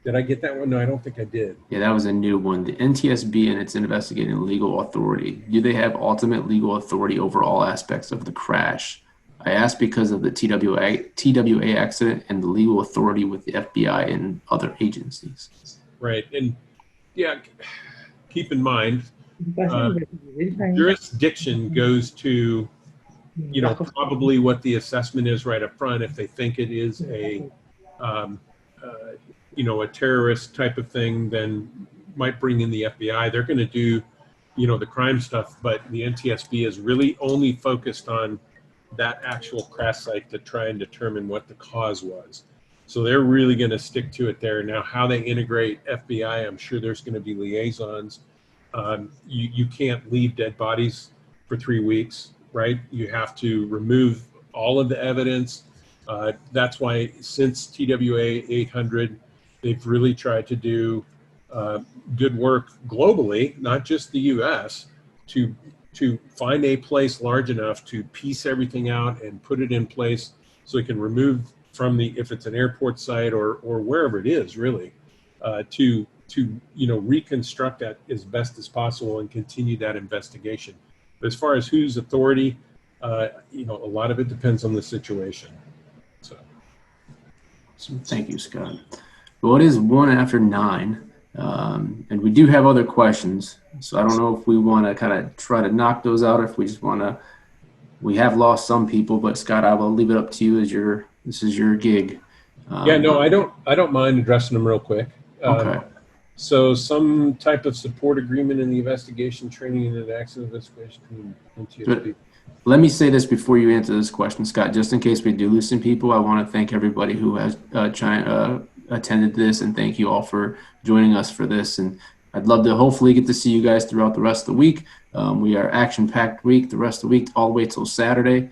Did I get that one? No, I don't think I did. Yeah, that was a new one. The NTSB and its investigating legal authority. Do they have ultimate legal authority over all aspects of the crash? I asked because of the TWA accident and the legal authority with the FBI and other agencies. Right. And yeah, keep in mind, jurisdiction goes to you know, probably what the assessment is right up front. If they think it is a, you know, a terrorist type of thing, then might bring in the FBI. They're going to do, you know, the crime stuff, but the NTSB is really only focused on that actual crash site to try and determine what the cause was. So they're really going to stick to it there. Now, how they integrate FBI, I'm sure there's going to be liaisons. You can't leave dead bodies for 3 weeks, right? You have to remove all of the evidence. That's why since TWA 800, they've really tried to do good work globally, not just the US, to find a place large enough to piece everything out and put it in place so it can remove from the, if it's an airport site or wherever it is, really, to you know, reconstruct that as best as possible and continue that investigation. But as far as whose authority, you know, a lot of it depends on the situation. So thank you, Scott. Well, it is 1 after 9, and we do have other questions. So I don't know if we want to kind of try to knock those out, or if we just want to. We have lost some people, but Scott, I will leave it up to you as this is your gig. Yeah, no, I don't mind addressing them real quick. Okay. So some type of support agreement in the investigation, training, and accident investigation. But let me say this before you answer this question, Scott, just in case we do lose some people. I want to thank everybody who has attended this, and thank you all for joining us for this. And I'd love to hopefully get to see you guys throughout the rest of the week. We are action-packed week, the rest of the week, all the way till Saturday.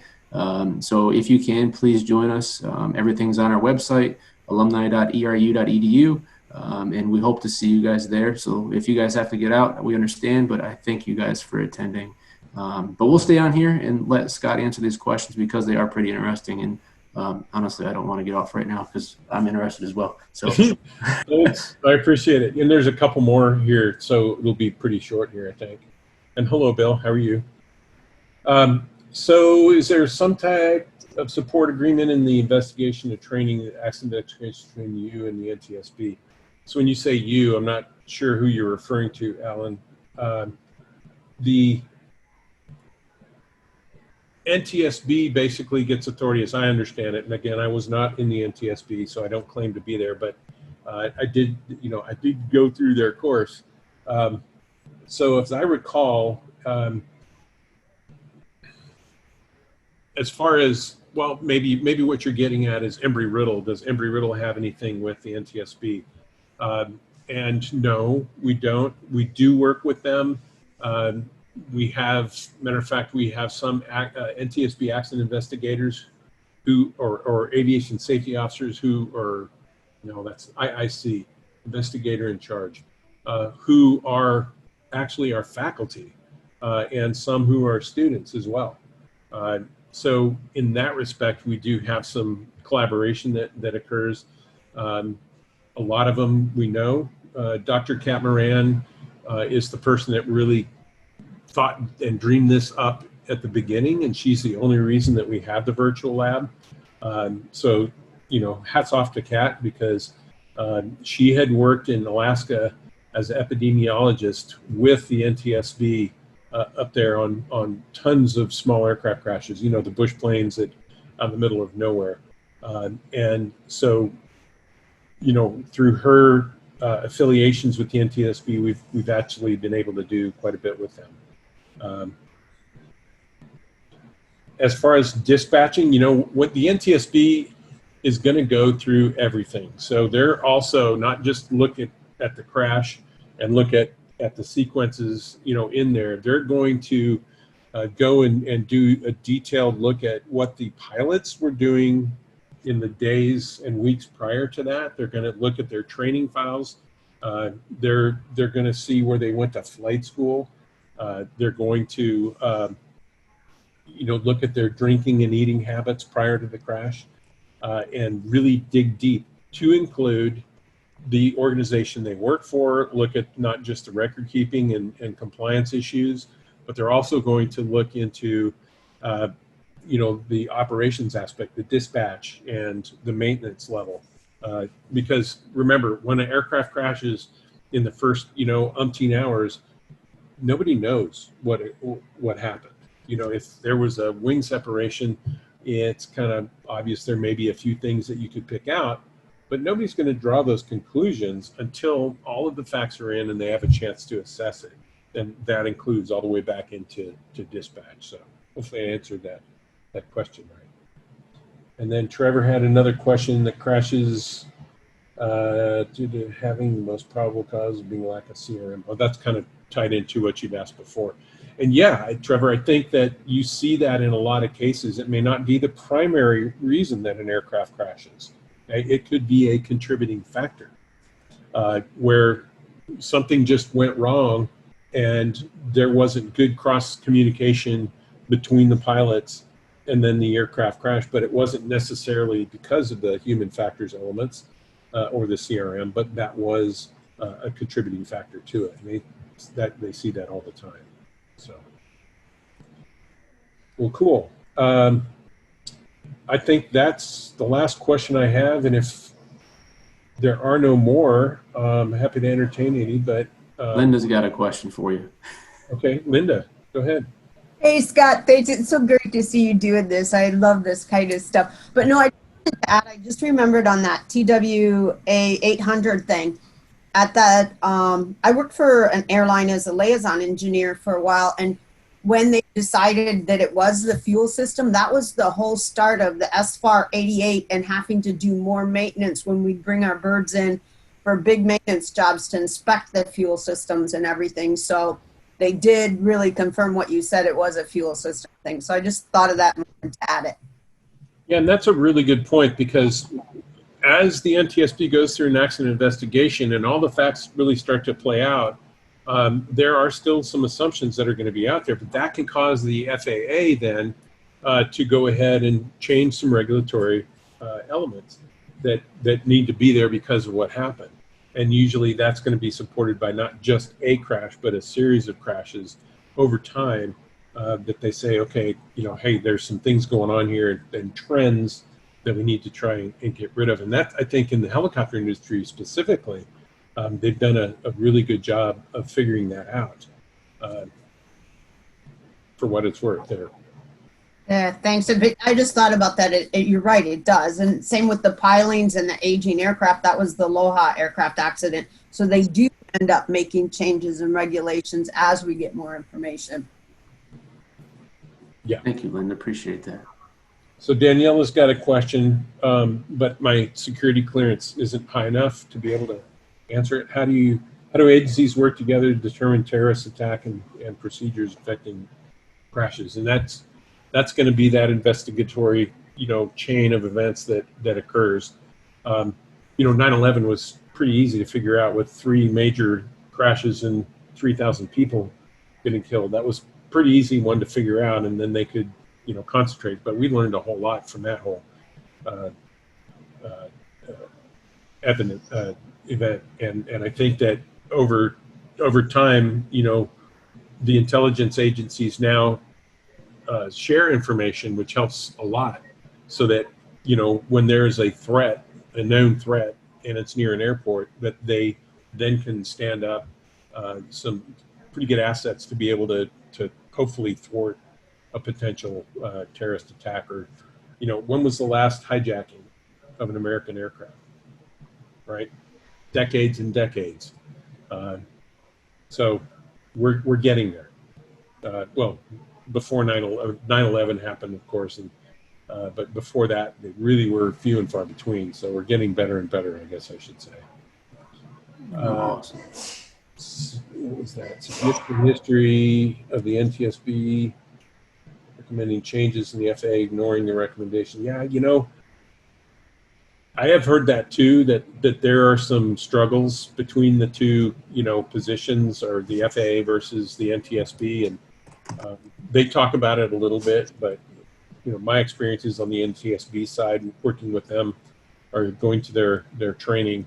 So if you can, please join us. Everything's on our website, alumni.eru.edu, and we hope to see you guys there. So if you guys have to get out, we understand, but I thank you guys for attending. But we'll stay on here and let Scott answer these questions because they are pretty interesting. And honestly, I don't want to get off right now because I'm interested as well. So thanks. I appreciate it. And there's a couple more here, so it'll be pretty short here, I think. And hello, Bill. How are you? So is there some type of support agreement in the investigation of training, accident investigation between you and the NTSB? So when you say you, I'm not sure who you're referring to, Alan. The NTSB basically gets authority, as I understand it. And again, I was not in the NTSB, so I don't claim to be there, but I did go through their course. So as I recall, as far as, well, maybe what you're getting at is Embry-Riddle. Does Embry-Riddle have anything with the NTSB? And no, we don't. We do work with them. We have, matter of fact, we have some NTSB accident investigators who, or aviation safety officers who are, no, that's IIC, investigator in charge, who are actually our faculty, and some who are students as well. So in that respect, we do have some collaboration that occurs. A lot of them we know. Dr. Kat Moran is the person that really thought and dreamed this up at the beginning, and she's the only reason that we have the virtual lab. So, you know, hats off to Kat, because she had worked in Alaska as an epidemiologist with the NTSB up there on tons of small aircraft crashes, you know, the bush planes that out in the middle of nowhere. And so, you know, through her affiliations with the NTSB, we've actually been able to do quite a bit with them. As far as dispatching, you know, what the NTSB is going to go through everything. So they're also not just look at the crash and look at the sequences, you know, in there. They're going to go and do a detailed look at what the pilots were doing in the days and weeks prior to that. They're going to look at their training files. They're going to see where they went to flight school. They're going to, you know, look at their drinking and eating habits prior to the crash, and really dig deep, to include the organization they work for, look at not just the record keeping and compliance issues, but they're also going to look into, you know, the operations aspect, the dispatch and the maintenance level. Because remember, when an aircraft crashes in the first, you know, umpteen hours, nobody knows what happened. You know, if there was a wing separation, it's kind of obvious there may be a few things that you could pick out, but nobody's going to draw those conclusions until all of the facts are in and they have a chance to assess it. And that includes all the way back into dispatch. So hopefully I answered that question right. And then Trevor had another question that crashes due to having the most probable cause of being lack of CRM. Oh, that's kind of tied into what you've asked before. And yeah, Trevor, I think that you see that in a lot of cases. It may not be the primary reason that an aircraft crashes. Okay? It could be a contributing factor where something just went wrong and there wasn't good cross communication between the pilots and then the aircraft crashed, but it wasn't necessarily because of the human factors elements or the CRM, but that was a contributing factor to it. And they see that all the time. So, well, cool. I think that's the last question I have, and if there are no more, I'm happy to entertain any, but... Linda's got a question for you. Okay, Linda, go ahead. Hey, Scott, thanks. It's so great to see you doing this. I love this kind of stuff. But no, I just remembered on that TWA 800 thing. At that, I worked for an airline as a liaison engineer for a while, and when they decided that it was the fuel system, that was the whole start of the SFAR 88 and having to do more maintenance when we bring our birds in for big maintenance jobs to inspect the fuel systems and everything. So they did really confirm what you said, it was a fuel system thing. So I just thought of that moment to add it. Yeah, and that's a really good point, because as the NTSB goes through an accident investigation and all the facts really start to play out, there are still some assumptions that are going to be out there, but that can cause the FAA then to go ahead and change some regulatory elements that need to be there because of what happened. And usually that's going to be supported by not just a crash, but a series of crashes over time that they say, okay, you know, hey, there's some things going on here and trends that we need to try and get rid of. And that, I think, in the helicopter industry specifically, they've done a really good job of figuring that out for what it's worth there. Yeah, thanks. I just thought about that. You're right, it does. And same with the pilings and the aging aircraft. That was the Aloha aircraft accident. So they do end up making changes and regulations as we get more information. Yeah. Thank you, Linda. Appreciate that. So Daniela's got a question, but my security clearance isn't high enough to be able to answer it. How do agencies work together to determine terrorist attack and procedures affecting crashes? And that's going to be that investigatory, you know, chain of events that occurs. You know, 9/11 was pretty easy to figure out with 3 major crashes and 3,000 people getting killed. That was pretty easy one to figure out, and then they could, you know, concentrate. But we learned a whole lot from that whole event, and I think that over time, you know, the intelligence agencies now share information, which helps a lot, so that, you know, when there's a threat, a known threat, and it's near an airport, that they then can stand up some pretty good assets to be able to hopefully thwart a potential terrorist attack. Or, you know, when was the last hijacking of an American aircraft? Right, decades and decades. So we're getting there. Well, before 9/11 happened, of course, and but before that, they really were few and far between. So we're getting better and better, I guess I should say. Awesome. What was that? Significant history of the NTSB recommending changes in the FAA, ignoring the recommendation. Yeah, you know, I have heard that too, that there are some struggles between the two, you know, positions, or the FAA versus the NTSB, and they talk about it a little bit, but, you know, my experiences on the NTSB side, working with them, or going to their training,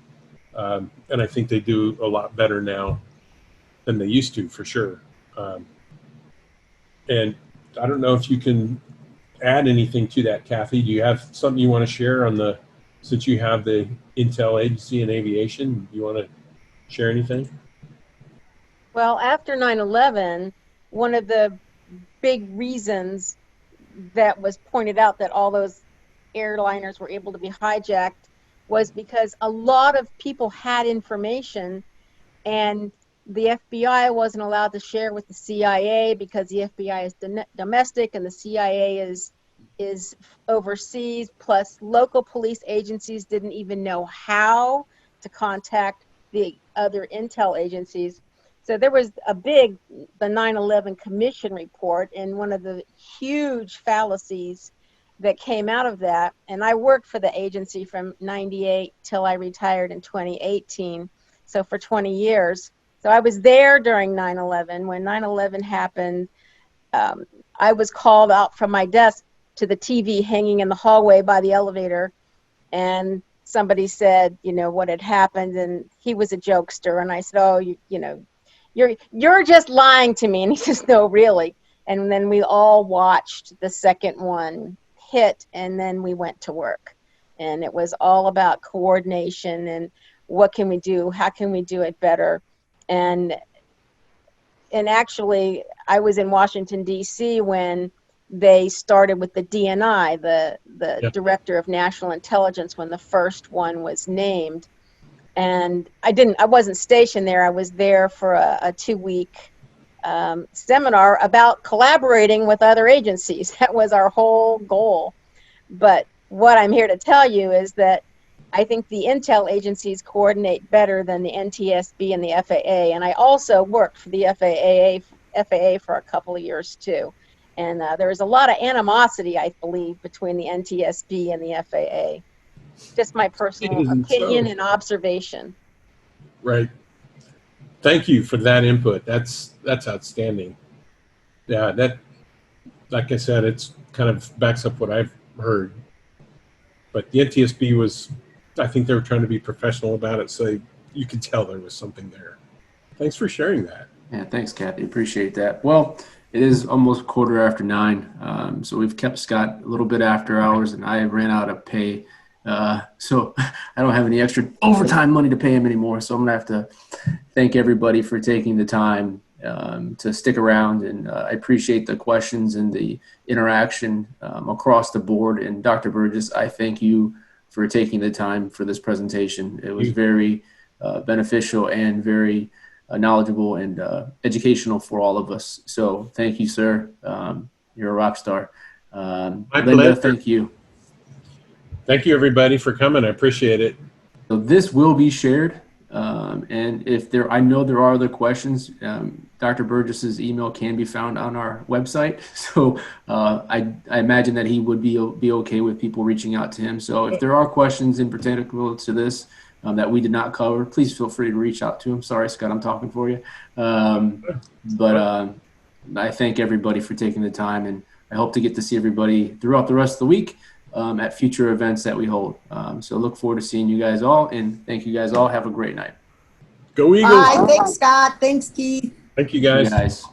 and I think they do a lot better now than they used to, for sure. And I don't know if you can add anything to that, Kathy. Do you have something you want to share on the, since you have the Intel Agency in Aviation, do you want to share anything? Well, after 9/11, one of the big reasons that was pointed out that all those airliners were able to be hijacked was because a lot of people had information, and the FBI wasn't allowed to share with the CIA because the FBI is domestic and the CIA is overseas. Plus, local police agencies didn't even know how to contact the other intel agencies. So there was the 9/11 Commission report, and one of the huge fallacies that came out of that. And I worked for the agency from '98 till I retired in 2018. So for 20 years. So I was there during 9/11. When 9/11 happened, I was called out from my desk to the TV hanging in the hallway by the elevator, and somebody said, what had happened, and he was a jokester, and I said, oh, you're just lying to me, and he says, no, really. And then we all watched the second one hit, and then we went to work, and it was all about coordination and what can we do, how can we do it better. And actually, I was in Washington, D.C. when they started with the DNI, the Yep. Director of National Intelligence, when the first one was named. And I wasn't stationed there. I was there for a 2-week seminar about collaborating with other agencies. That was our whole goal. But what I'm here to tell you is that I think the intel agencies coordinate better than the NTSB and the FAA. And I also worked for the FAA for a couple of years too. And there was a lot of animosity, I believe, between the NTSB and the FAA. Just my personal opinion and observation. Right. Thank you for that input. That's outstanding. Yeah, that, like I said, it's kind of backs up what I've heard. But the NTSB was, I think they were trying to be professional about it, so you could tell there was something there. Thanks for sharing that. Yeah, thanks, Kathy. Appreciate that. Well, it is almost 9:15, so we've kept Scott a little bit after hours, and I ran out of pay. So I don't have any extra overtime money to pay him anymore. So I'm going to have to thank everybody for taking the time to stick around. And I appreciate the questions and the interaction across the board. And Dr. Burgess, I thank you for taking the time for this presentation. It was very beneficial and very knowledgeable and educational for all of us. So thank you, sir. You're a rock star. Linda, thank you. Thank you, everybody, for coming. I appreciate it. So this will be shared. And if I know there are other questions, Dr. Burgess's email can be found on our website. So I imagine that he would be okay with people reaching out to him. So if there are questions in particular to this that we did not cover, please feel free to reach out to him. Sorry, Scott, I'm talking for you. But I thank everybody for taking the time, and I hope to get to see everybody throughout the rest of the week at future events that we hold. So look forward to seeing you guys all, and thank you guys all. Have a great night. Go Eagles. Bye. Thanks, Scott. Thanks, Keith. Thank you, guys. Thank you guys.